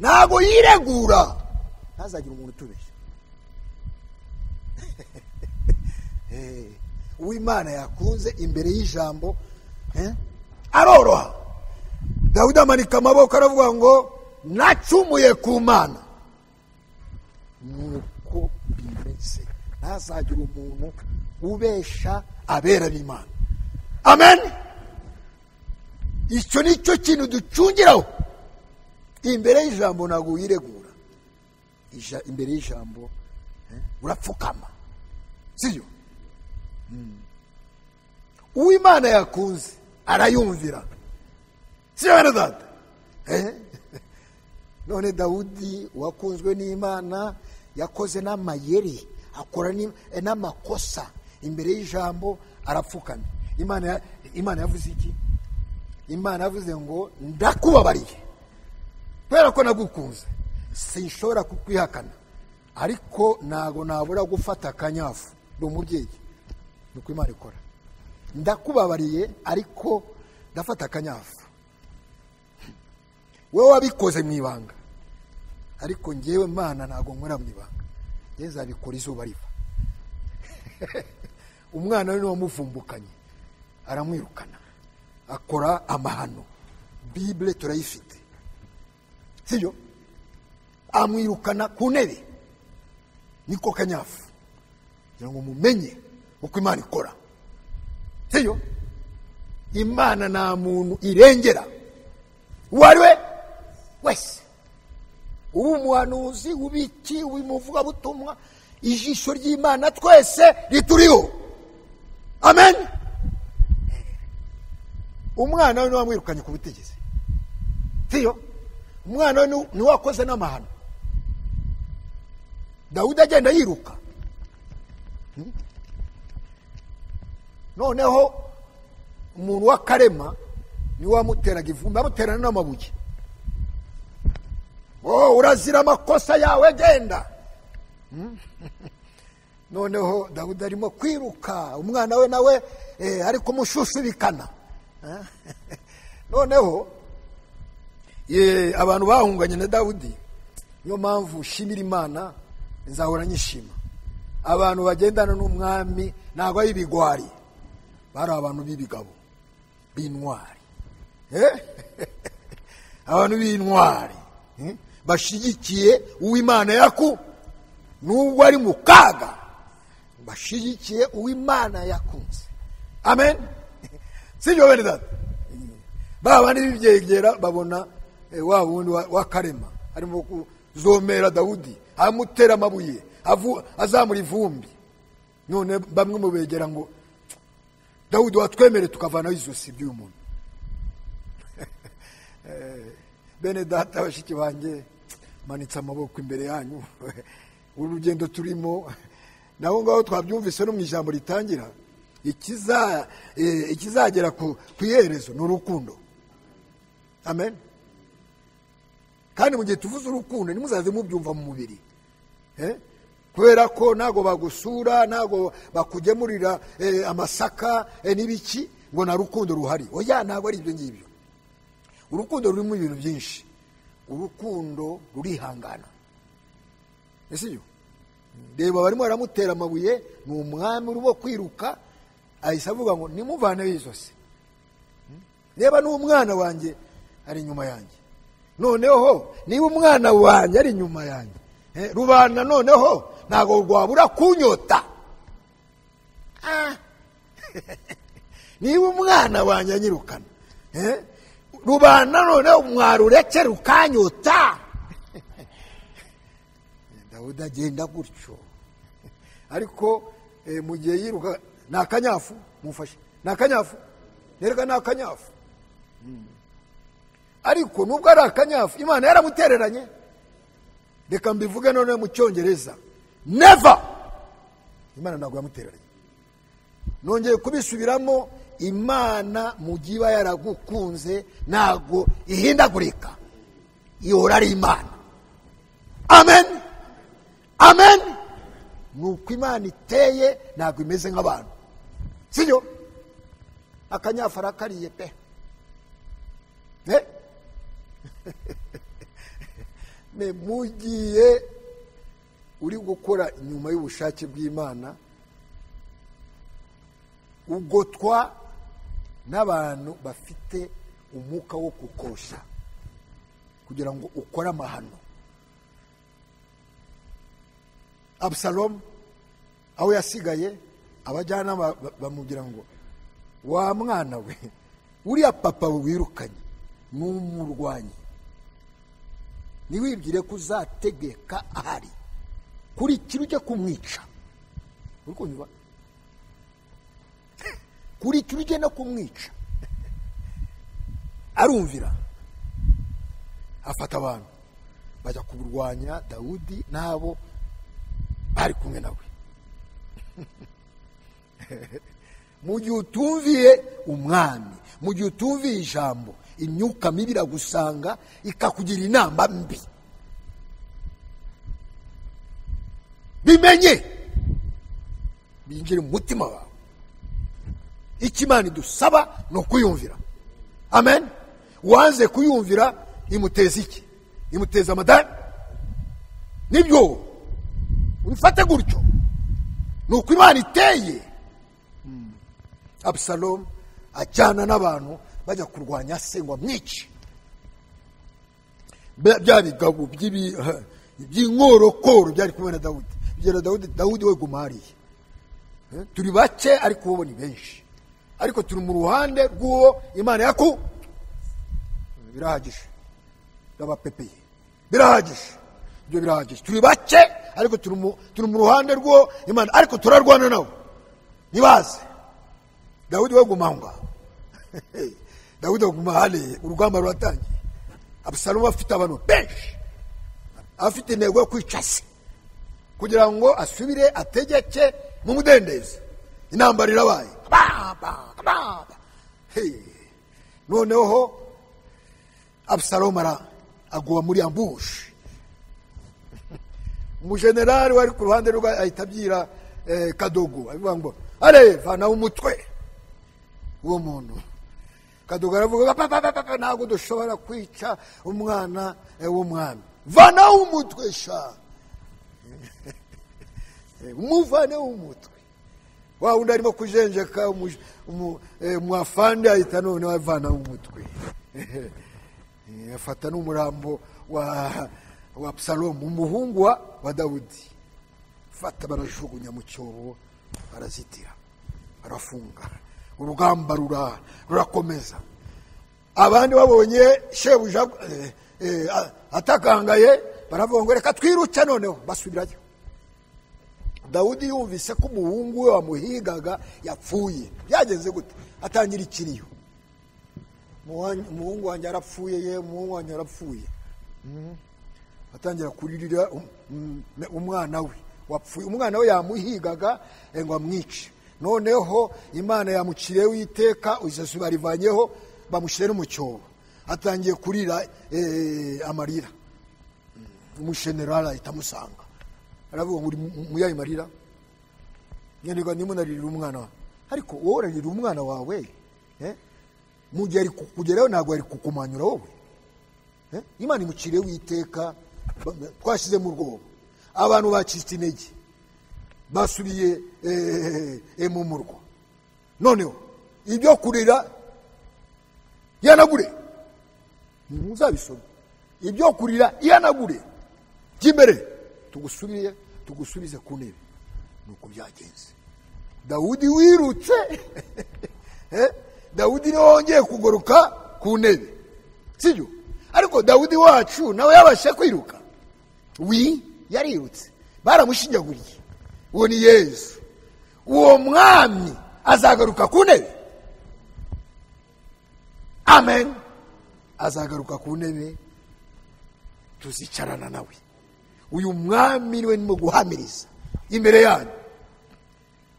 ntabwo yiregura, ntazagire umuntu utubeshya. Uw'Imana yakunze imbere y'ijambo aroroha. Dawidi amanika amaboko aravuga ngo nacumuye ku Mana. Nuko bimeze, ntazagire umuntu ubesha abera n'Imana. Amen. Icyo ni cyo kintu ducungiraho. Imbere y'ijambo ntabwo wiregura, imbere y'ijambo urapfukama, sibyo? Uw'Imana yakunze arayumvira, sibyo bene data? None Dawudi wakunzwe n'Imana yakoze n'amayeri, akora n'amakosa imbere y'ijambo, arapfukamye. Imana yavuze iki? Imana yavuze ngo ndakubabariye kubera ko nagukunze, sinshobora kukwihakana, ariko ntago nabura gufata akanyafu. Ndi umubyeyi, nuko Imana ikora. Ndakubabariye ariko ndafata akanyafu. Wowe wabikoze mu ibanga, ariko njyewe Mana ntago nkora mu ibanga, njye nzabikora izuba riva. Umwana we wamuvumbukanye aramwirukana, akora amahano. Bible turayifite, sibyo? Amwirukana ku ntebe, niko kanyafu, kugira ngo mumenye uko Imana ikora, sibyo? Imana nta muntu irengera uwo ari we wese, uba umuhanuzi, ubiki, ubimuvugabutumwa, ijisho ry'Imana twese rituriho. Amen. Umwana we niwe wamwirukanye ku butegetsi, sibyo? Umwana we niwe wakoze n'amahano. Dawudi agenda yiruka. Noneho umuntu w'akarema niwe wamuteraga ivumbi, amuterana n'amabuye. Urazira amakosa yawe, genda. Noneho Dawudi arimo kwiruka, umwana we nawe ari kumushushubikana. Noneho abantu bahunganye na Dawudi, niyo mpamvu shimira Imana, nzahora nyishima. Abantu bagendana n'umwami ntabwo ari ibigwari, bari abantu b'ibigabo, b'intwari. Abantu b'intwari bashigikiye uw'Imana nubwo ari mu kaga, bashigikiye uw'Imana yakunze. Amen. Sibyo bene data? Baba n'ibyegera babona wa wundi w'akarema arimo kuzomera Dawudi, amutera amabuye, azamura ivumbi. None bamwe mu begera ngo Dawudi watwemere tukavanaho izosi by'uyu muntu. Bene data bashiki banjye, manitse amaboko imbere yanyu. Urugendo turimo naho ngaho twabyumvise no mu ijambo ritangira, ikizagera ku iherezo ni urukundo. Amen. Kandi mu gihe tuvuze urukundo ntimuzaze mubyumva mu mubiri, kubera ko ntago bagusura, ntago bakugemurira amasaka n'ibiki ngo na rukundo ruhari. Oya, ntago ari ibyo ngibyo. Urukundo rurimo ibintu byinshi. Urukundo rurihangana, sibyo? Reba barimo baramutera amabuye, ni umwami urimo kwiruka, ahise avuga ngo nimuvaneho izosi. Reba n'umwana wanjye ari inyuma yanjye. Noneho niba umwana wanjye ari inyuma yanjye, rubanda noneho ntabwo rwabura kunyota. Niba umwana wanjye anyirukana, rubanda noneho mwarureke rukanyota. Dawudi agenda gutyo, ariko mu gihe yiruka, ni akanyafu, mufashe, ni akanyafu, nereka ni akanyafu. Ariko nubwo ari akanyafu, Imana yaramutereranye. Reka mbivuge none mu Cyongereza, never. Imana ntabwo yamutereranye. Nongeye kubisubiramo, Imana mu gihe iba yaragukunze ntabwo ihindagurika, ihora ari Imana. Amen. Amen. Nuko Imana iteye ntabwo imeze nk'abantu, sibyo? akanyafara kariye pe. Me mugiye uri gukora inyuma y'ubushake bw'Imana, ugotwa n'abantu bafite umwuka wo kukosha kugira ngo ukore amahano. Absalomu aho yasigaye, abajyana bamubwira ngo wa mwana we, uriya papa wirukanye n'umurwanyi, niwibwire ko uzategeka ahari kuri kirujya kumwica. Urikunywa kuri kirujya no kumwica. Arumvira, afata abantu bajya kuburwanya Dawudi nabo bari kumwe nawe. Mu gihe utumviye umwami, mu gihe utumviye ijambo, imyuka mibi iragusanga ikakugira inama mbi. Bimenye binjire mu mutima wawe. Ikimana idusaba no kuyumvira. Amen. Wanze kuyumvira imuteza iki? Imuteza amadani. Nibyo ubifate gutyo, nuko Imana iteye. Absalomu ajyana n'abantu bajya kurwanya se ngo amwice. Bya bigabo by'inkorokoro byari kumwe na Dawudi. Bigera Dawudi we gumariye. Turi bake ariko bo ni benshi, ariko turi mu ruhande rw'uwo Imana yaku. Birahagije n'abapepeye, birahagije, ibyo birahagije. Turi bake ariko turi mu ruhande rw'uwo Imana, ariko turarwana nawe nibaze. Dawudi we gumanga. Dawudi aguma hale, urugamba ruratangiye. Absalomu afite abantu benshi, afite intego yo kwica se kugira ngo asubire ategeke mu mudendezo. Intambara irabaye. Noneho Absalomu agwa muri ambush. Umujenerali wari ku ruhande rwe ahita abyira Kadogo, avuga ngo are vana umutwe uwo muntu. Kadogo aravuga ntabwo dushobora kwica umwana w'umwami. Vana umutwe sha. Umuvane umutwe. Wa undi arimo kujenjeka umwafande ahita none wavana umutwe. Afata n'umurambo wa Absalomu, umuhungu wa Dawudi. Fata barajugunya mu cyobo, barazitira, barafunga. Urugamba rurakomeza. Abandi babonye shebuja atakangaye, baravuga ngo reka twiruke noneho, basubirayo. Dawudi yumvise ko umuhungu we wamuhigaga yapfuye. Byagenze gute? Atangira ikiriyo. Umuhungu wanjye arapfuye, umuhungu wanjye arapfuye. Atangira kuririra umwana we wapfuye. Umwana we yamuhigaga ngo amwice. Noneho Imana yamuciriye witeka, Yesu barivanyeho bamushyira mu cyobo. Atangiye kurira amarira. Umujenerali itamusanga, aravuga ngo muyaye marira, nyenega nimunarira umwana. Ariko wowe urarira umwana wawe, mu gihe ari kukugeraho ntabwo ari kukumanyura wowe. Imana imuciriye witeka, twashyize mu rwobo. Abantu bacitse intege, basubiye mu murwa. Noneho ibyo kurira yanagure, muzabisoma. Ibyo kurira yanagure cy'imbere, tugusubize ku ntebe. Nuko byagenze. Dawudi wirutse. Dawudi niwe wongeye kugoroka ku ntebe, sibyo? Ariko Dawudi wacu nawe yabashe kwiruka. Yarirutse, baramushinyaguriye. Uwo ni Yesu. Uwo mwami azagaruka ku ntebe. Amen. Azagaruka ku ntebe, tuzicarana nawe. Uyu mwami niwe ndimo guhamiriza imbere yanyu.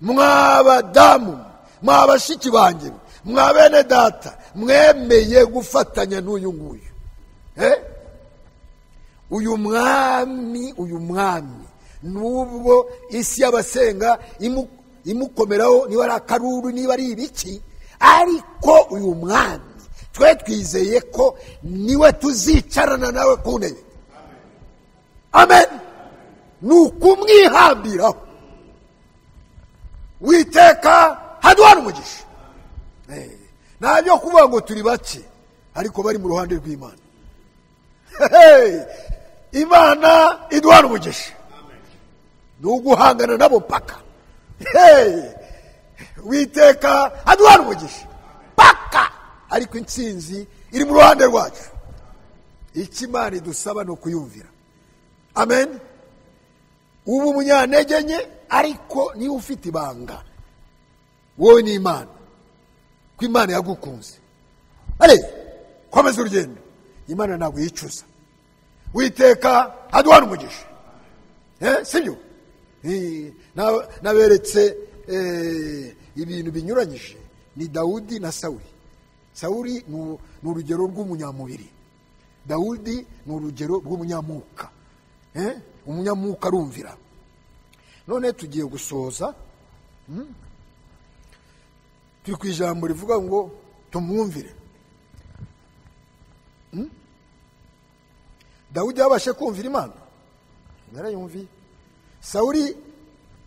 Mwabadamu, mwabashiki banjye, mwabene data, mwemeye gufatanya n'uyu nguyu. Uyu mwami nubwo isi y'abasenga imukomeraho, niba ari akaruru, niba ari ibiki, ariko uyu mwami twe twizeye ko niwe tuzicarana nawe ku ntebe. Amen. Ni ukumwihambiraho. Uwiteka haduhana umugisha. Ntabyo kuvuga ngo turi bake ariko bari mu ruhande rw'Imana. Imana iduhana umugisha. Ni uguhangana nabo paka. Uwiteka haduhana umugisha paka, ariko intsinzi iri mu ruhande rwacu. Icyo Imana idusaba ni ukuyumvira. Amen. Ubu umunyantege nke ariko niba ufite ibanga wowe ni Imana, ko Imana yagukunze. Komeza urugendo. Imana ntabwo yicuza. Uwiteka aduhana umugisha. Sibyo? Naberetse ibintu binyuranyije ni Dawudi na Sawuli. Sawuli ni urugero rw'umunyamubiri, Dawudi ni urugero rw'umunyamwuka. Umunyamwuka arumvira. None tugiye gusoza, turi ku ijambo rivuga ngo tumwumvire. Dawudi yabashe kumvira Imana, narayumviye. Sawuli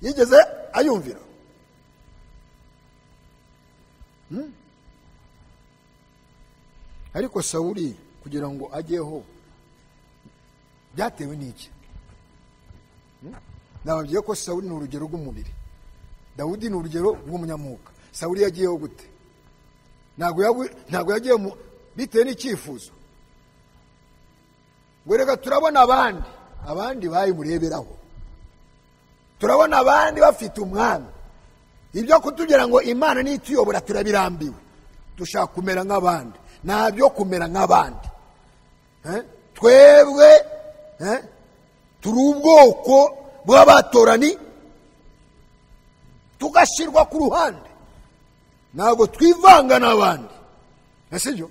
yigeze ayumvira. Ariko Sawuli kugira ngo ajyeho byatewe n'iki? Nababwiye ko Sawuli ni urugero rw'umubiri, Dawudi ni urugero rw'umunyamwuka. Sawuli yagiyeho gute? Ntabwo yagiye bitewe n'icyifuzo. Wereka turabona abandi bayimureberaho. Turabona abandi bafite umwami. Ibyo kutugira ngo Imana nituyobora turabirambiwe. Dushaka kumera nk'abandi. Ntabyo kumera nk'abandi. Twebwe turi ubwoko bw'abatorani tugashirwa ku ruhande. Ntabwo twivanga n'abandi. Sibyo?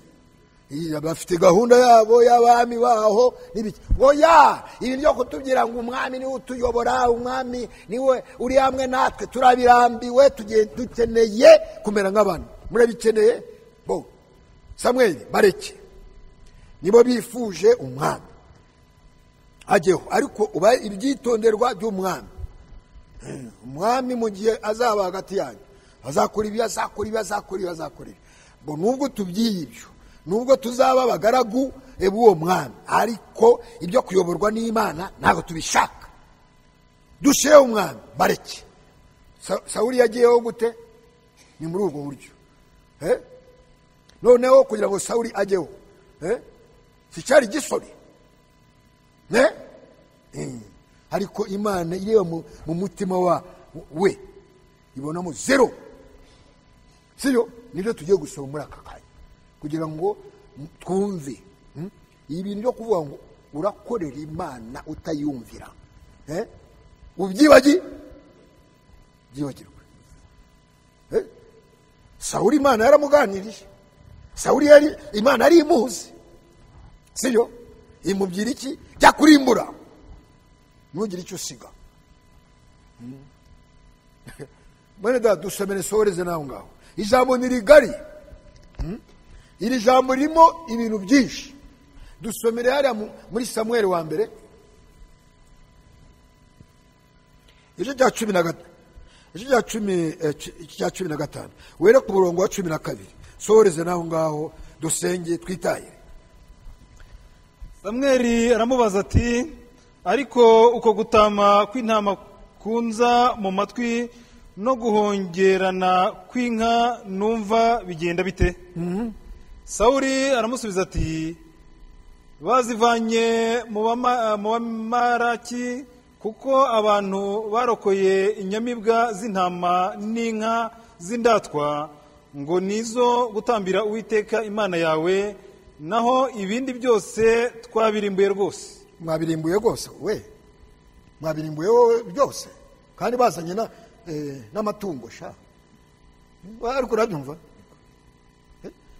Bafite gahunda yabo y'abami baho n'ibiki. Oya, ibi byo kutubwira ngo umwami niwe utuyobora, umwami niwe uri hamwe natwe, turabirambiwe. Dukeneye kumera nk'abandi. Murabikeneye? Samweli bareke nibo bifuje umwami ajyeho, ariko uba ibyitonderwa by'umwami. Umwami mu gihe azaba hagati yanyu azakora ibi, azakora ibi. Nubwo tubyiye ibyo, nubwo tuzaba abagaragu b'uwo mwami, ariko ibyo kuyoborwa n'Imana ntabwo tubishaka. Dusheho umwami bareke. Sawuli yagiyeho gute? Ni muri ubwo buryo. Noneho kugira ngo Sawuli ajyeho, si cyari gisore, ariko Imana ireba mu mutima we ibonamo zero. Siyo? Nibyo tugiye gusoma muri aka kanya kugira ngo twumve ibintu byo kuvuga ngo urakorera Imana utayumvira. Byibagirwe. Sawuli Imana yaramuganirije. Sawuli Imana yari imuzi. Siyo? Imubwira iki? Jya kurimbura, ntugire icyo usiga. Mwene data dusomere sohoreze naho ngaho. Ijambo ni rigari. Iri jambo ririmo ibintu byinshi. Dusomere hariya muri Samueli wa mbere igice cya 15 were ku murongo wa 12. Sohoreze naho ngaho dusenge twitaye. Samweli aramubaza ati, ariko uko gutama kw'intama kunza mu matwi no guhongerana kw'inka numva bigenda bite? Sawuli aramusubiza ati, bazivanye mu bamaraki, kuko abantu barokoye inyamibwa z'intama n'inka z'indatwa ngo nizo gutambira Uwiteka Imana yawe, naho ibindi byose twabirimbuye rwose. Mwabirimbuye rwose we? Mwabirimbuye wowe byose? Kandi bazanye n'amatungo sha. Ariko urabyumva?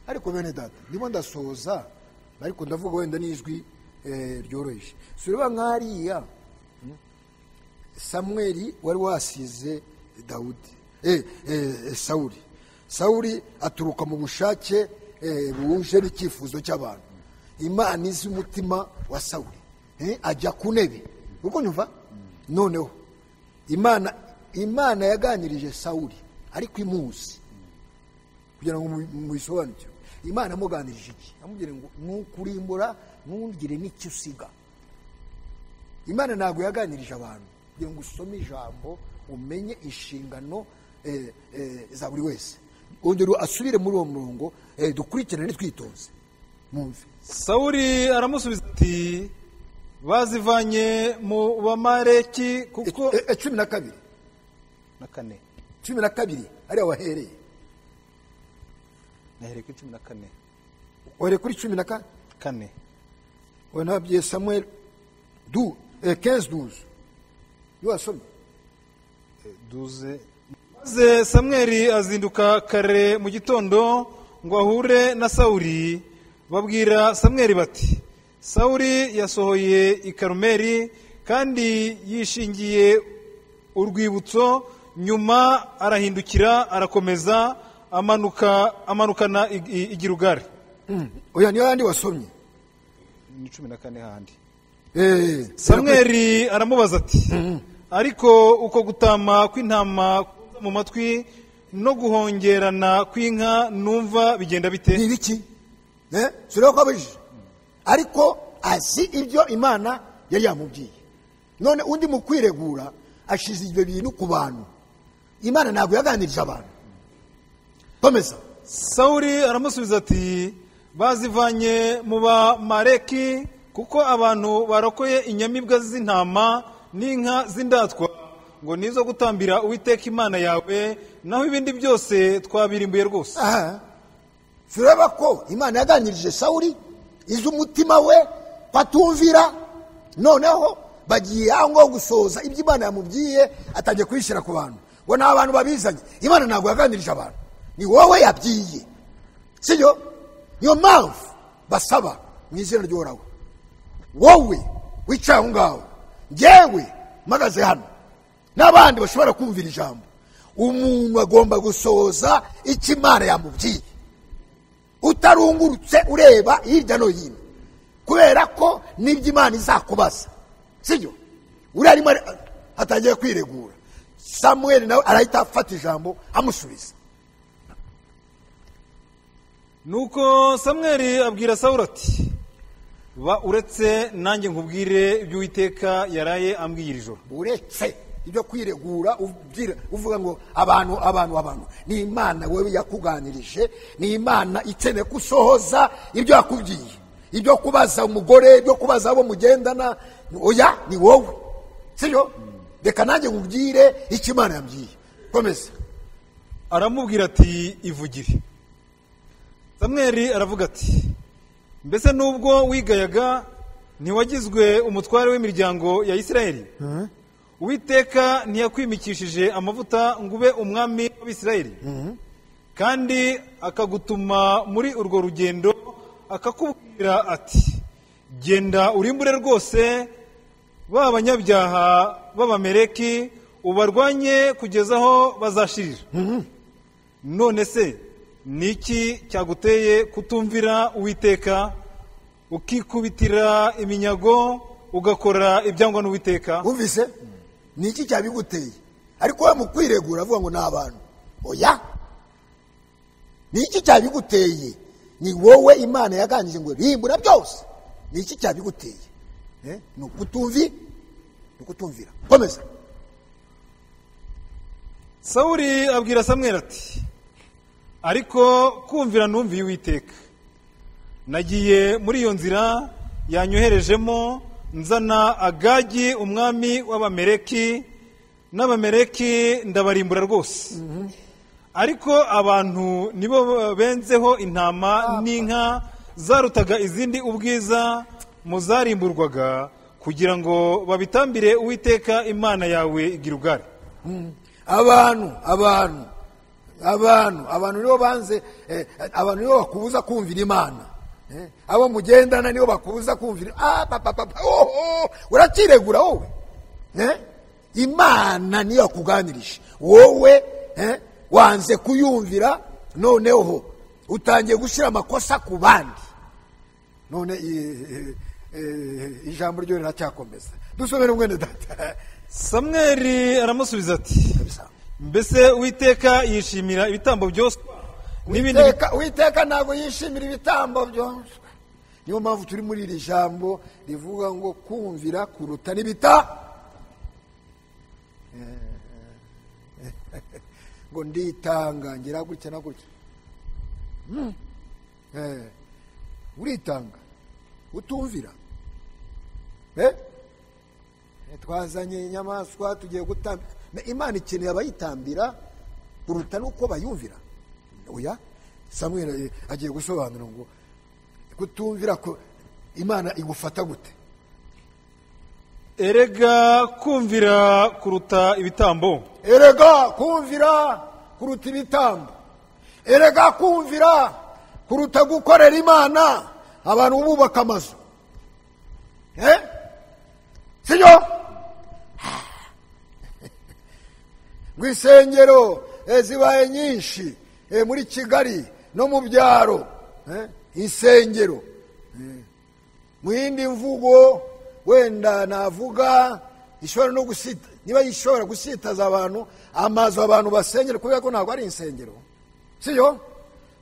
Ariko bene data ndimo ndasoza, ariko ndavuga wenda n'ijwi ryoroheje. Sureba nkariya Samweli wari wasize Dawudi Sawuli. Sawuli aturuka mu bushake buhuje n'icyifuzo cy'abantu. Imana izi umutima wa Sawuli, ajya ku ntebe. Uko nyumva noneho Imana yaganirije Sawuli ariko imuzi kugira ngo mubisobanukirwe. Imana yamuganirije iki? Amubwira ngo nukurimbura ntugire n'icyo usiga. Imana ntabwo yaganirije abantu kugira ngo usome ijambo umenye inshingano za buri wese. Ongera asubire muri uwo murongo dukurikirane twitoze mwumve. Sawuli aramusubiza ati bazivanye mu bamareki kuko 12 na 4 12 ari wahereye nahereye kuri 14 wari kuri 14 wanabye Samuel 15-12 yasomye 12. Maze Samweli azinduka kare mu gitondo ngo ahure na Sawuli. Babwira Samweli bati Sawuli yasohoye i Karumeli kandi yishingiye urwibutso, nyuma arahindukira arakomeza amanukana i Gilugari. Oya niyo yandi wasomye ni 14 handi. Samweli aramubaza ati ariko uko gutama kw'intama mu matwi no guhongerana kw'inka numva bigenda bite? Ni ibiki? Sura kwabije. Ariko azi ibyo Imana yari yamubwiye. None undi mu kwiregura ashize ibyo bintu ku bantu. Imana ntabwo yaganirije abantu. Komeza. Sawuli aramusubiza ati bazivanye mu bamareki kuko abantu barokoye inyamibwa z'intama n'inka z'indatwa ngo nizo gutambira Uwiteka Imana yawe, naho ibindi byose twabirimbuye rwose. Sureba ko Imana yaganirije Sawuli izo umutima we patumvira, noneho bagiye aho gusoza ibyo Imana yamubwiye atangiye kwishira ku bantu. Ngo na abantu babizanye. Imana ntabwo yaganirije abantu, ni wowe yabyiye. Sibyo? Niyo mpamvu basaba mu izina ry'Uhoraho, wowe wicaye aho ngaho, njyewe mpagaze hano, n'abandi bashobora kumvira ijambo, umuntu agomba gusohoza icyo Imana yamubwiye, utarungurutse ureba hirya no hino, kubera ko nibyo Imana izakubaza. Sibyo? Uri arimo atangiye kwiregura. Samuel nawe arahita afata ijambo amusubiza. Nuko Samweli abwira Sawuli ati ba uretse nanjye nkubwire ibyo Uwiteka yaraye ambwira ijoro. Uretse ibyo kwiregura uvuga ngo abantu ni Imana wewe yakuganirije, ni Imana ikeneye kusohoza ibyo yakubwiye, ibyo kubaza umugore, ibyo kubaza abo mugendana. Oya, ni wowe. Sibyo? Reka nanjye nkubwire icyo Imana yambwiye. Komeza. Aramubwira ati ivugire. Samweli aravuga ati mbese nubwo wigayaga ntiwagizwe umutware w'imiryango ya Isirayeli? Uwiteka ntiyakwimikishije amavuta ngo ube umwami w'Abisirayeli? Kandi akagutuma muri urwo rugendo akakubwira ati genda urimbure rwose ba banyabyaha b'Abameleki ubarwanye kugeza aho bazashirira. None se niki cyaguteye kutumvira Uwiteka ukikubitira iminyago ugakora ibyangwa n'Uwiteka? Umvise? Niki cyabiguteye? Ariko we mu kwiregura avuga ngo n'abantu. Oya, niki cyabiguteye? Ni wowe Imana yaganije ngo rimbura byose. Niki cyabiguteye? Nukutumvira. Komeza. Sawuli abwira Samweli ati ariko kumvira numviye Uwiteka. Nagiye muri iyo nzira yanyoherejemo nzana Agagi umwami w'Abameleki, n'Abameleki ndabarimbura rwose. Ariko abantu nibo benzeho intama n'inka zarutaga izindi ubwiza muzarimburwaga, kugira ngo babitambire Uwiteka Imana yawe i Gilugari. Abantu nibo banze, abantu nibo bakubuza kumvira Imana. Abo mugendana nibo bakubuza kumvira. Urakiregura wowe. Imana niyo yakuganirije. Wowe wanze kuyumvira, noneho utangiye gushyira amakosa ku bandi. None ijambo ryo riracyakomeza. Dusomere mwene data. Samweli aramusubiza ati, mbese Uwiteka yishimira ibitambo byose n'ibindi? Uwiteka ntabwo yishimira ibitambo byose. Niyo mpamvu turi muri iri jambo rivuga ngo kumvira kuruta n'ibita. Ngo nditanga ngira gutya na gutya. Uritanga utumvira. Twazanye inyamaswa tugiye gutambira. Imana ikeneye abayitambira kuruta nuko bayumvira. Oya, Samweli agiye gusobanura ngo kutumvira ko Imana igufata gute. Erega kumvira kuruta ibitambo. Erega kumvira kuruta ibitambo. Erega kumvira kuruta gukorera Imana abantu bubaka amazu. Sibyo? Gwisengero zibaye nyinshi muri Kigali no mu byaro. Insengero mu yindi mvugo wenda navuga ishobora no gusita, niba ishobora gusitaza abantu amazu abantu basengera, kubera ko ntabwo ari insengero. Sibyo?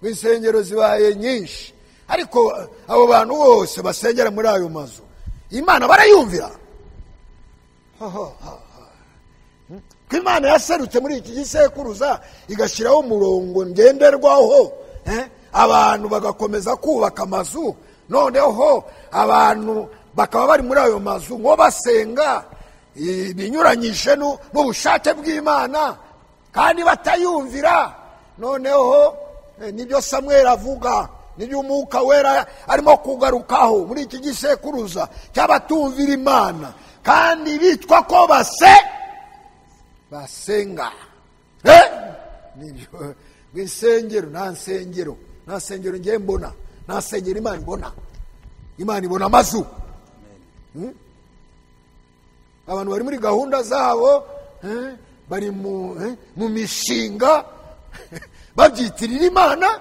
Insengero zibaye nyinshi, ariko abo bantu bose basengera muri ayo mazu Imana barayumvira. Ko Imana yaserutse muri iki gisekuruza igashyiraho umurongo ngenderwaho, abantu bagakomeza kubaka amazu, noneho abantu bakaba bari muri ayo mazu ngo basenga binyuranyije n'ubushake bw'Imana kandi batayumvira. Noneho nibyo Samweli avuga, nibyo Umwuka Wera arimo kugarukaho muri iki gisekuruza cy'abatumvira Imana kandi bitwa ko basenga. Nibyo insengero, nta nsengero ngiye mbona, nta nsengero Imana ibona. Imana ibona amazu. Abantu bari muri gahunda zabo, bari mu mishinga babyitirira Imana.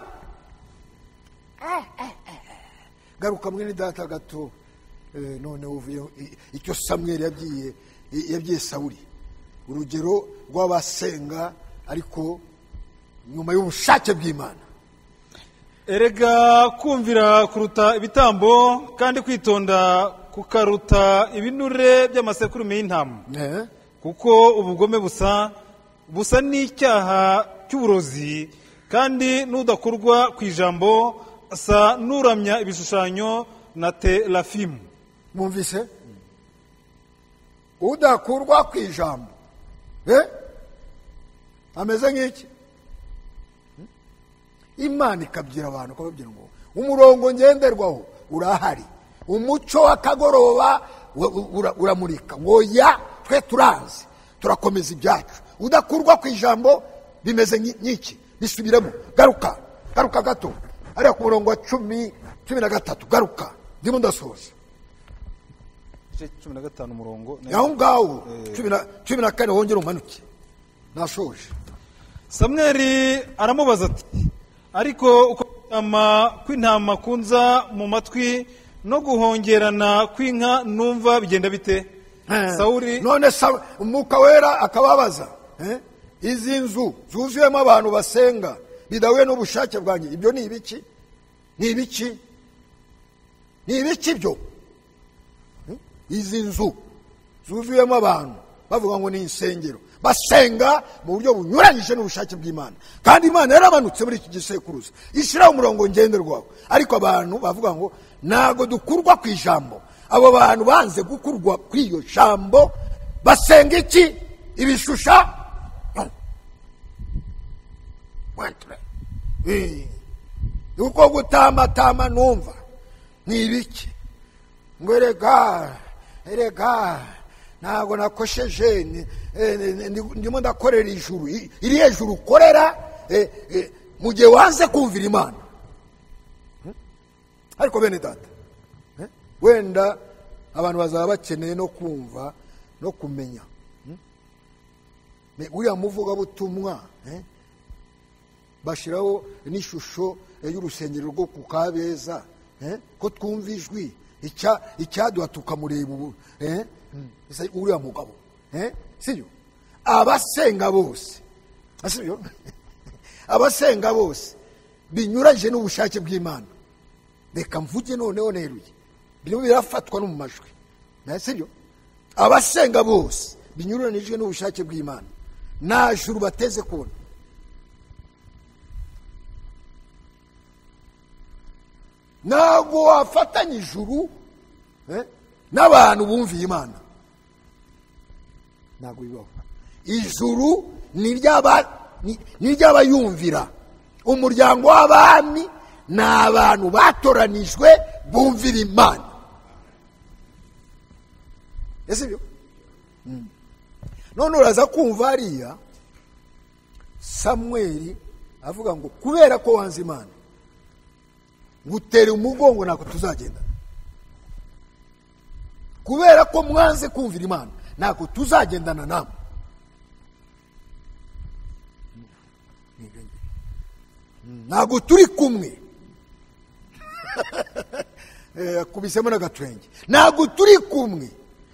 Garuka mwene data gato, none uvuye icyo Samweli yabwiye Sawuli, urugero rw'abasenga ariko nyuma y'ubushake bw'Imana. Erega kumvira kuruta ibitambo kandi kwitonda kukaruta ibinure by'amasekurume y'intama. Kuko ubugome busa n'icyaha cy'uburozi, kandi n'udakurwa ku ijambo asa n'uramya ibishushanyo na terafimu. Mwumvise? Udakurwa ku ijambo ameze nk'iki? Imana ikabwira abantu, ikababwira ngo umurongo ngenderwaho urahari, umucyo w'akagoroba uramurika, ngo ya twe turazi turakomeza ibyacu. Udakurwa ku ijambo bimeze nk'iki? Bisubiremo, garuka gato ariya ku murongo wa 13, garuka ndimo ndasoza 15 umurongo yaho ngaho 14 wongera umanuke nashoje. Samweli aramubaza ati, ariko uko kw'intama kunza mu matwi no guhongerana kw'inka numva bigenda bite? Sawuli none Umwuka Wera akababaza, izi nzu zuzuyemo abantu basenga bidahuye n'ubushake bwanjye, ibyo ni ibiki? Ni ibiki byo? Izi nzu zuzuyemo abantu bavuga ngo ni insengero, basenga mu buryo bunyuranyije n'ubushake bw'Imana, kandi Imana yaramanutse muri iki gisekuruza ishyiraho umurongo ngenderwaho, ariko abantu bavuga ngo ntago dukurwa ku ijambo. Abo bantu banze gukurwa ku iyo jambo basenga iki? Ibishusha. Uko gutamatama numva ni ibiki? Ngo erega ntabwo nakosheje, ndimo ndakorera ijuru, iri hejuru ukorera mu gihe wanze kumvira Imana. Ariko bene data, wenda abantu bazaba bakeneye no kumva no kumenya uriya muvugabutumwa bashyiraho n'ishusho y'urusengero rwo ku Kabeza, ko twumva ijwi icyaduha tukamureba ubu, uriya mugabo, sibyo? Abasenga bose, sibyo? Abasenga bose binyuranyije n'ubushake bw'Imana, reka mvuge noneho neruye, birimo birafatwa no mu majwi, sibyo? Abasenga bose binyuranyije n'ubushake bw'Imana, nta juru bateze kubona. Ntabwo wafatanya ijuru n'abantu bumviye Imana, ntabwo bibaho. Ijuru ni ry'abayumvira. Umuryango w'abami ni abantu batoranijwe bumvira Imana, ese byo? None uraza kumva hariya Samweli avuga ngo kubera ko wanze Imana ngutere umugongo ntabwo tuzagenda, kubera ko mwanze kumvira Imana ntabwo tuzagendana namwe. Ntabwo turi kumwe. Kubisemo n'agatwenge. Ntabwo turi kumwe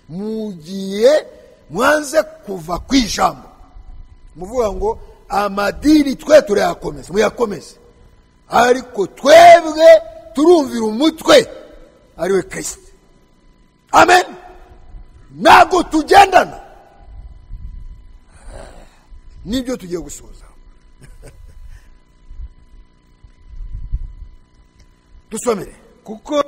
mugiye mwanze kuva kwijambo, muvuga ngo amadini twe turayakomeza, muyakomeze, ariko twebwe turumvira umutwe ariwe Kristo. Amen. Ntabwo tugendana. Nibyo tugiye gusoza. Dusomere. Kuko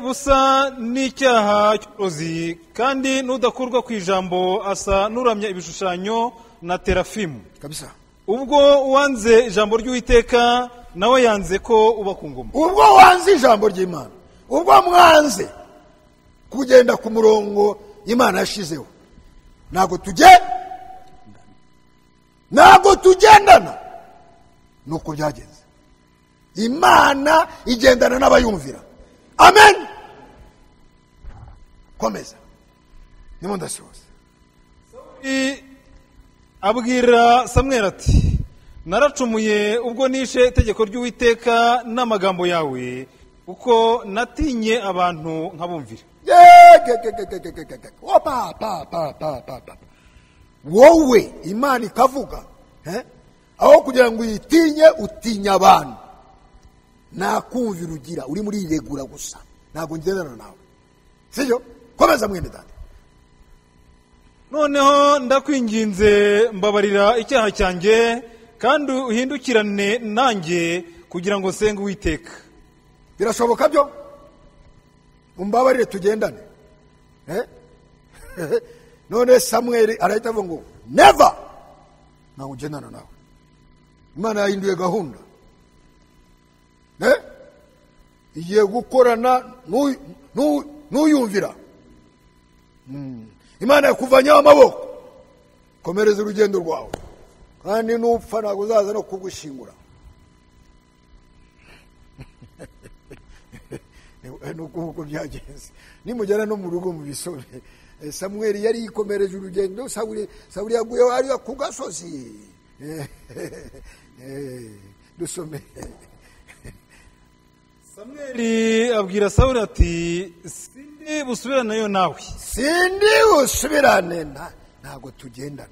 busa n'icyaha cy'uburozi, kandi n'udakurwa ku ijambo asa n'uramya ibishushanyo na terafimu. Kabisa. Ubwo wanze ijambo ry'Uwiteka, nawe yanze ko uba ku ngoma. Ubwo wanze ijambo ry'Imana, ubwo mwanze kugenda ku murongo Imana yashizeho, ntabwo tugendana. Nuko byagenze. Imana igendana n'abayumvira. Amen. Komeza. Nimo ndasoza. Abwira Samweli ati, naracumuye ubwo nishe itegeko ry'Uwiteka n'amagambo yawe, kuko natinye abantu nkabumvira. Wowe Imana ikavuga, aho kugira ngo uyitinye utinya abantu. Nakumvira ugira, uri muri iregura gusa, ntabwo ngendana nawe, sibyo? Komeza mwene data. Noneho ndakwinginze, mbabarira icyaha cyanjye, kandi uhindukirane nanjye kugira ngo nsenge Uwiteka. Birashoboka byo? Umbabarire tugendane. None Samweli arahita avuga ngo never, ntabwo ngendana nawe. Imana yahinduye gahunda. Igiye gukorana n'uyumvira. Imana yakuvanyeho amaboko, komereza urugendo rwawe, kandi nupfa ntabwo uzaza no kugushingura. Nuko byagenze. Nimugera no mu rugo mu bisore, Samweli yari yikomereje urugendo, Sawuli yaguye hariya ku gasozi. Dusome. Samweli abwira Sawuli ati, sindi busubiranayo nawe. Sindi busubirane, ntabwo tugendana.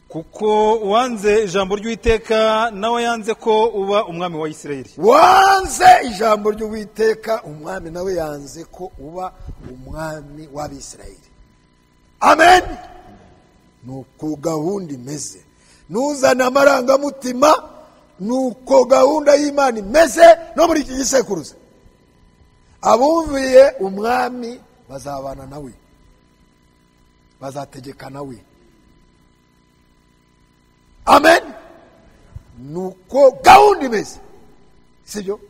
Kuko wanze ijambo ry'Uwiteka, nawe yanze ko uba umwami wa Isirayeli. Wanze ijambo ry'Uwiteka, umwami nawe yanze ko uba umwami w'Abisirayeli. Amen. Nuko gahunda imeze. Nuzana amarangamutima, nuko gahunda y'Imana imeze no muri iki gisekuruza. Abumviye umwami bazabana nawe, bazategeka nawe. Amen. Nuko gahunda imeze, sibyo?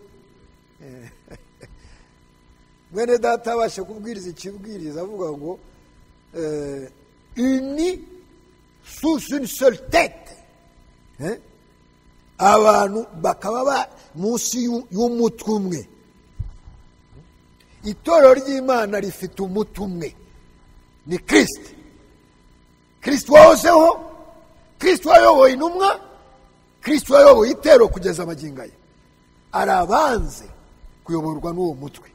Mwene data abasha kubwiriza ikibwiriza avuga ngo unis sous une seule tête. Abantu bakaba munsi y'umutwe umwe. Itorero ry'Imana rifite umutwe umwe, ni Kristo. Kristo wahozeho, Kristo wayoboye intumwa, kristo yayoboye itero kugeza amagingo ye, arabanze kuyoborwa n'uwo mutwe.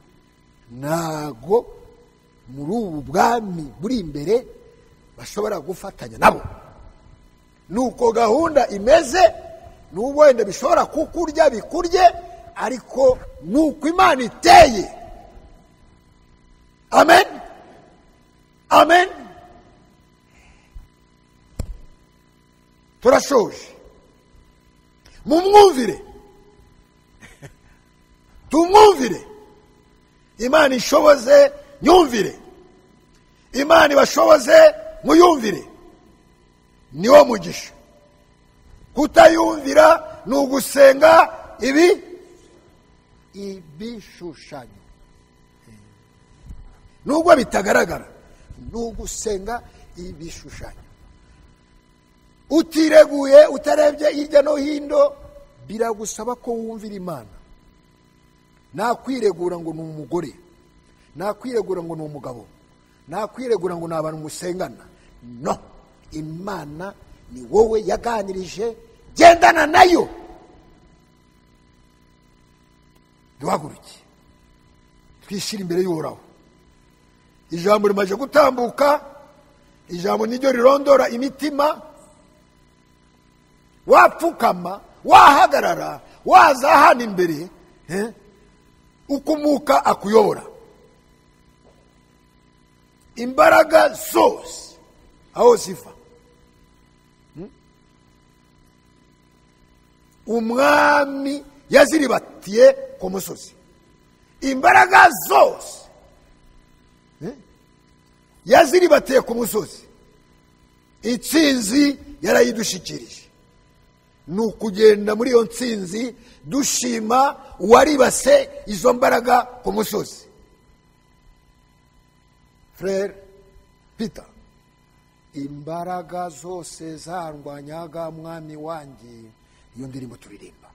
Ntago muri ubu bwami buri imbere bashobora gufatanya nabo. Nuko gahunda imeze, n'ubwo wenda bishobora kukurya bikurye, ariko nuko Imana iteye. Amen, amen. Turashoje, mumwumvire, tumwumvire. Imana ishoboze nyumvire, Imana ibashoboze muyumvire. Niwo mugisha. Kutayumvira ni ugusenga ibishushanyo, nubwo bitagaragara, ni ugusenga ibishushanyo. Utireguye, utarebye hirya no hino, biragusaba ko wumvira Imana. Nakwiregura ngo ni umugore, nakwiregura ngo ni umugabo, nakwiregura ngo ni abantu musengana. No, Imana ni wowe yaganirije, gendana nayo. Duhaguruke twishira imbere y'Uhoraho. Ijambo rimaze gutambuka, ijambo niryo rirondora imitima. Wapfukama, wahagarara, waza hano imbere, ukumuka akuyobora. Imbaraga zose aho ziva, umwami yaziribatiye ku musozi. Imbaraga zose yaziribatiye ku musozi. Intsinzi yarayidushikirije. Ni ukugenda muri iyo ntsinzi dushima uwaribase izo mbaraga ku musozi. Frere Peter, imbaraga zose zarwanyaga mwami wanjye, iyo ndirimbo turirimba.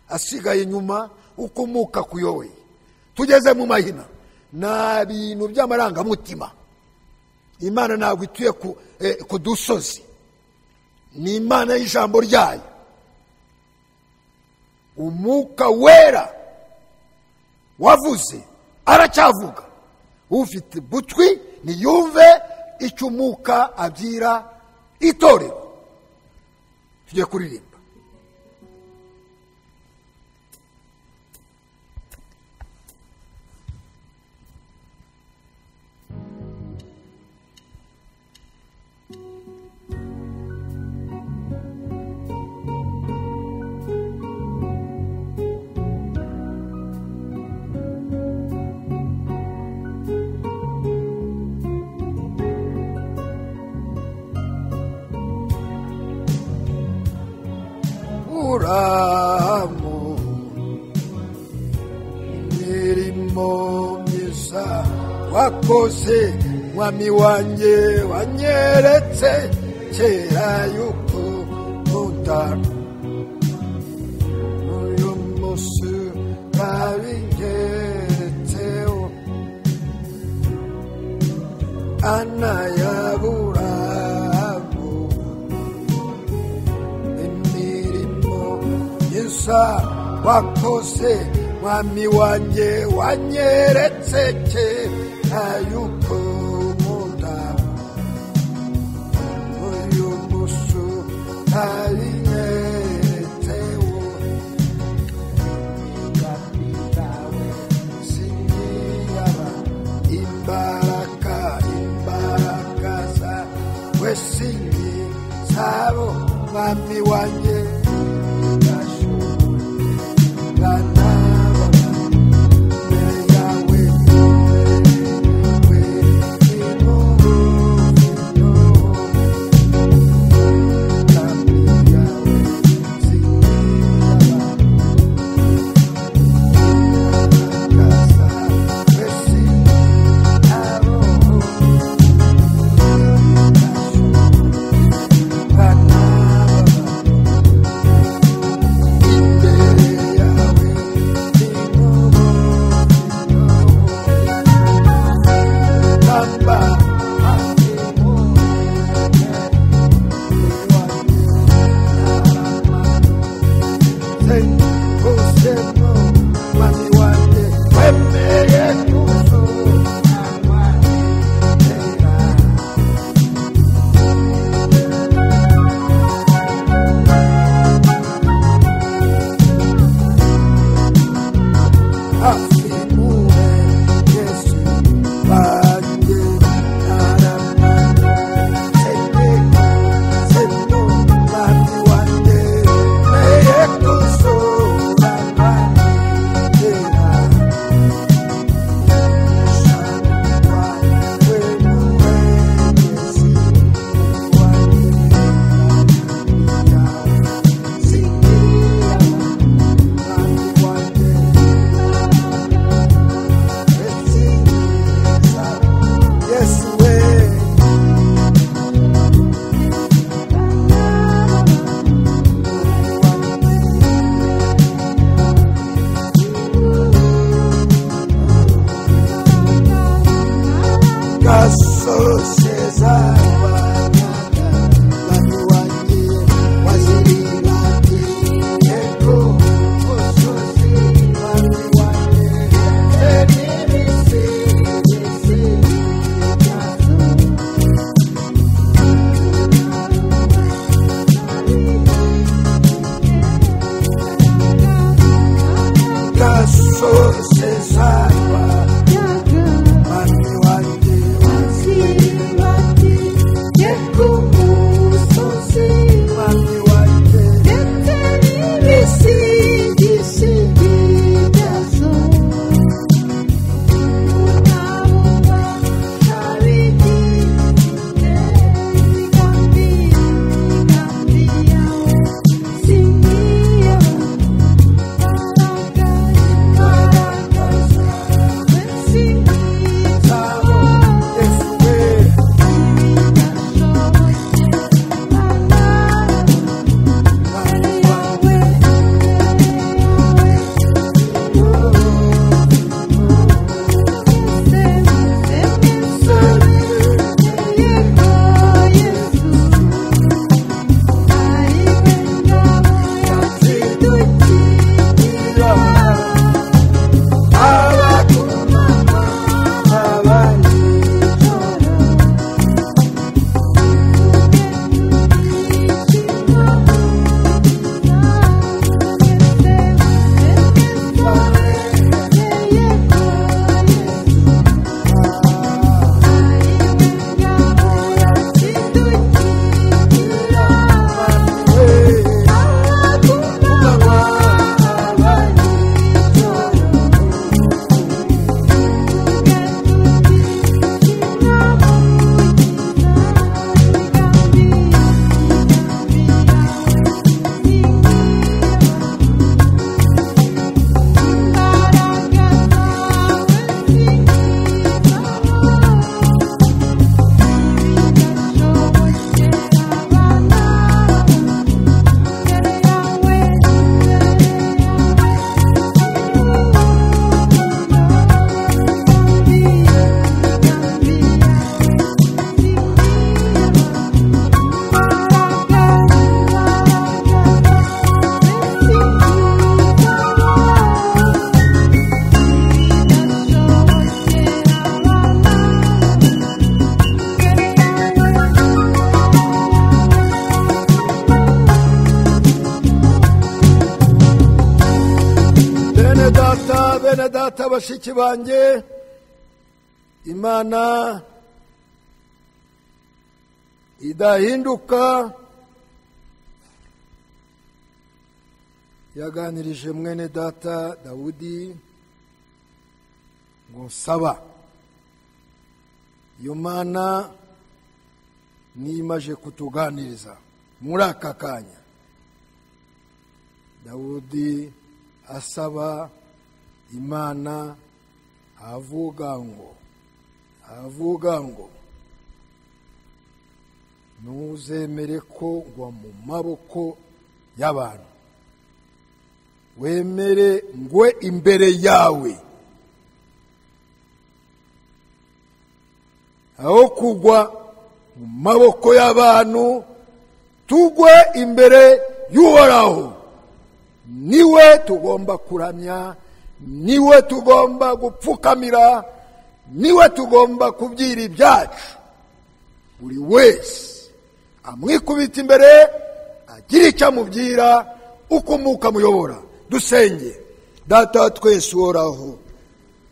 Asigaye nyuma ukumuka kuyoboye. Tugeze mu mahina, na bintu by'amarangamutima. Imana ntabwo ituye ku dusozi, ni Imana y'ijambo ryayo. Umwuka wera wavuze aracyavuga. Ufite butwi niyumve icyo umwuka abyira itorero. Tugiye kuririmba. Aburahamu, imirimo myiza wakoze mwami wanjye, wanyeretse kera yuko nkunda. Uyu munsi urabigeretseho, Ana y'Aburahamu, imirimo myiza wakoze mwami wanjye, wanyeretse kera yuko nkunda. Uyu munsi urabigeretseho, ingabire zingiyaba. Imbaraga zawe singizabo mwami wanjye. bene data bashiki banjye, Imana idahinduka yaganirije mwene data Dawudi ngo nsaba. Iyo Mana nimaje kutuganiriza muri aka kanya. Dawudi asaba Imana avuga ngo ntuzemere ko ngwa mu maboko y'abantu, wemere ngwe imbere yawe, aho kugwa mu maboko y'abantu tugwe imbere y'Uhoraho. niwe tugomba kuramya, niwe tugomba gupfukamira, niwe tugomba kubwira ibyacu. Buri wese amwikubita imbere agira icyo amubwira uko Mwuka amuyobora. Dusenge. Data twese uhoraho,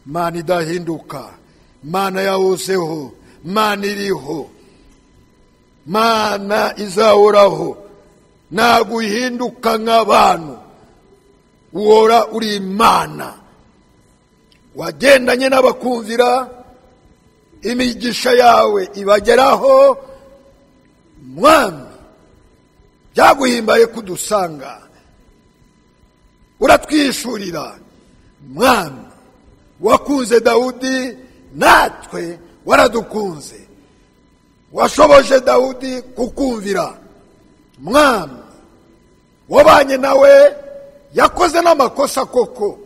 Mana idahinduka, Mana yahozeho, Mana iriho, Mana izahoraho, ntabwo uhinduka nk'abantu, uhora uri Imana. Wagendanye n'abakumvira, imigisha yawe ibageraho. Mwami, byaguhimbaye kudusanga, uratwishurira. Mwami, wakunze Dawudi, natwe waradukunze. Washoboje Dawudi kukumvira. Mwami, wabanye nawe, yakoze n'amakosa koko,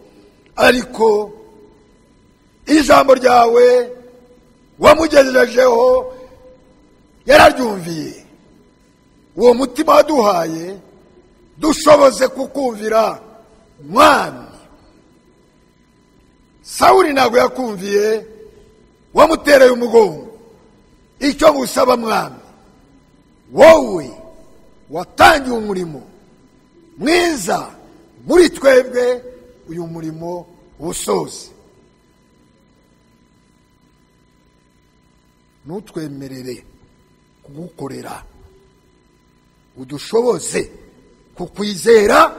ariko ijambo ryawe wamugejejeho yararyumviye. Uwo mutima waduhaye dushoboze kukumvira. Mwami, Sawuli ntabwo yakumviye, wamutereye umugongo. Icyo ngusaba Mwami, wowe watangiye umurimo mwiza muri twebwe, uyu murimo usoze. Nutwemerere kugukorera, udushoboze kukwizera,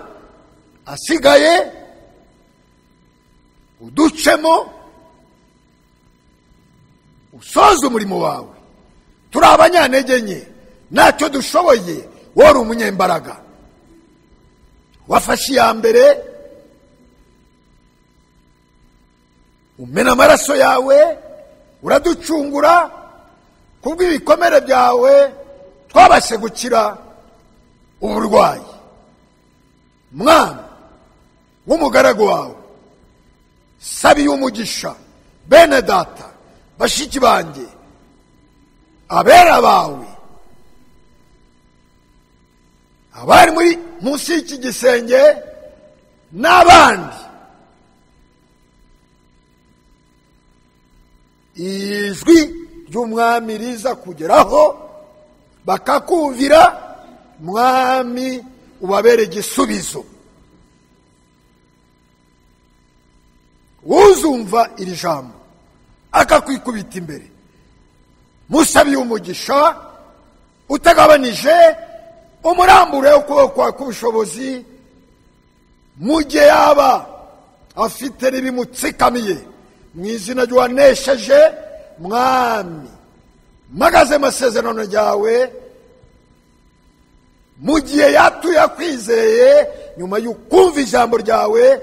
asigaye uducemo, usoze umurimo wawe. Turi abanyantege nke, ntacyo dushoboye, wowe uri umunyembaraga. Wafashe iya mbere, umena amaraso yawe, uraducungura. Kubw'ibikomere byawe twabashe gukira uburwayi. Mwami, w'umugaragu wawe sabiye umugisha bene data, bashiki banjye, abera bawe, abari muri munsi y'iki gisenge n'abandi. Ijwi ry'umwami riza kugeraho bakakumvira. Mwami, ubabere igisubizo. Uzumva iri jambo akakwikubita imbere, musabiye umugisha utagabanije, umurambure ukuboko kwawe k'ubushobozi, mu gihe yaba afite n'ibimutsikamiye. Mu izina ry'uwanesheje, Mwami, mpagaze amasezerano ryawe, mu gihe yatuye akwizeye, nyuma y'ukumva ijambo ryawe,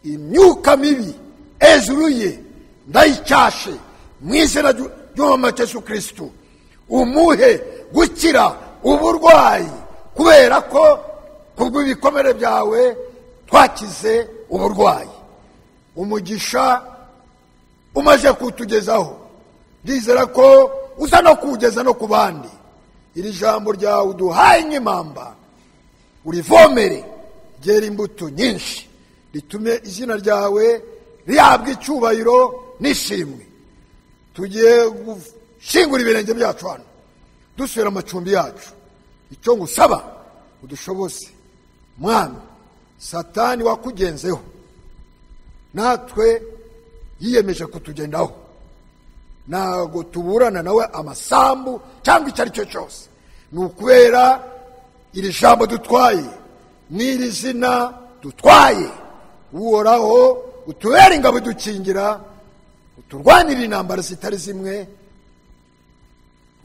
imyuka mibi hejuru ye ndayicyashe mu izina ry'umwami Yesu Kristo. Umuhe gukira uburwayi, kubera ko kubw'ibikomere byawe twakize uburwayi. Umugisha umaze kutugezaho, ndizera ko uza no kuwugeza no ku bandi. Iri jambo ryawe uduhaye nk'impamba, urivomere ryera imbuto nyinshi, ritume izina ryawe rihabwa icyubahiro n'ishimwe. Tugiye gushingura ibirenge byacu hano, dusubira amacumbi yacu. Icyo ngusaba udushoboze. Mwami, Satani wakugenzeho, natwe yiyemeje kutugendaho. Ntabwo tuburana nawe amasambu cyangwa icyo ari cyo cyose. Ni ukubera iri jambo dutwaye, n'iri zina dutwaye. Uhoraho utubere ingabo idukingira, uturwanire intambara zitari zimwe,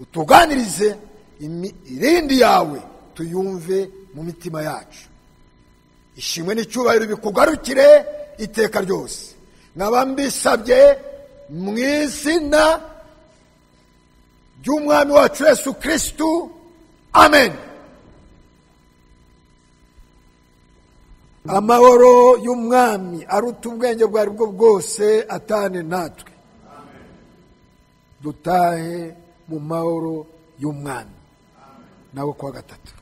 utuganirize irindi yawe tuyumve mu mitima yacu. Ishimwe n'icyubahiro bikugarukire iteka ryose. Nkaba mbisabye mu izina ry'umwami wacu Yesu Kristo, amen. Amahoro y'umwami aruta ubwenge bwari bwo bwose atane natwe. Dutahe mu mahoro y'umwami. Nawe kuwa gatatu.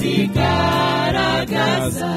zigaragaza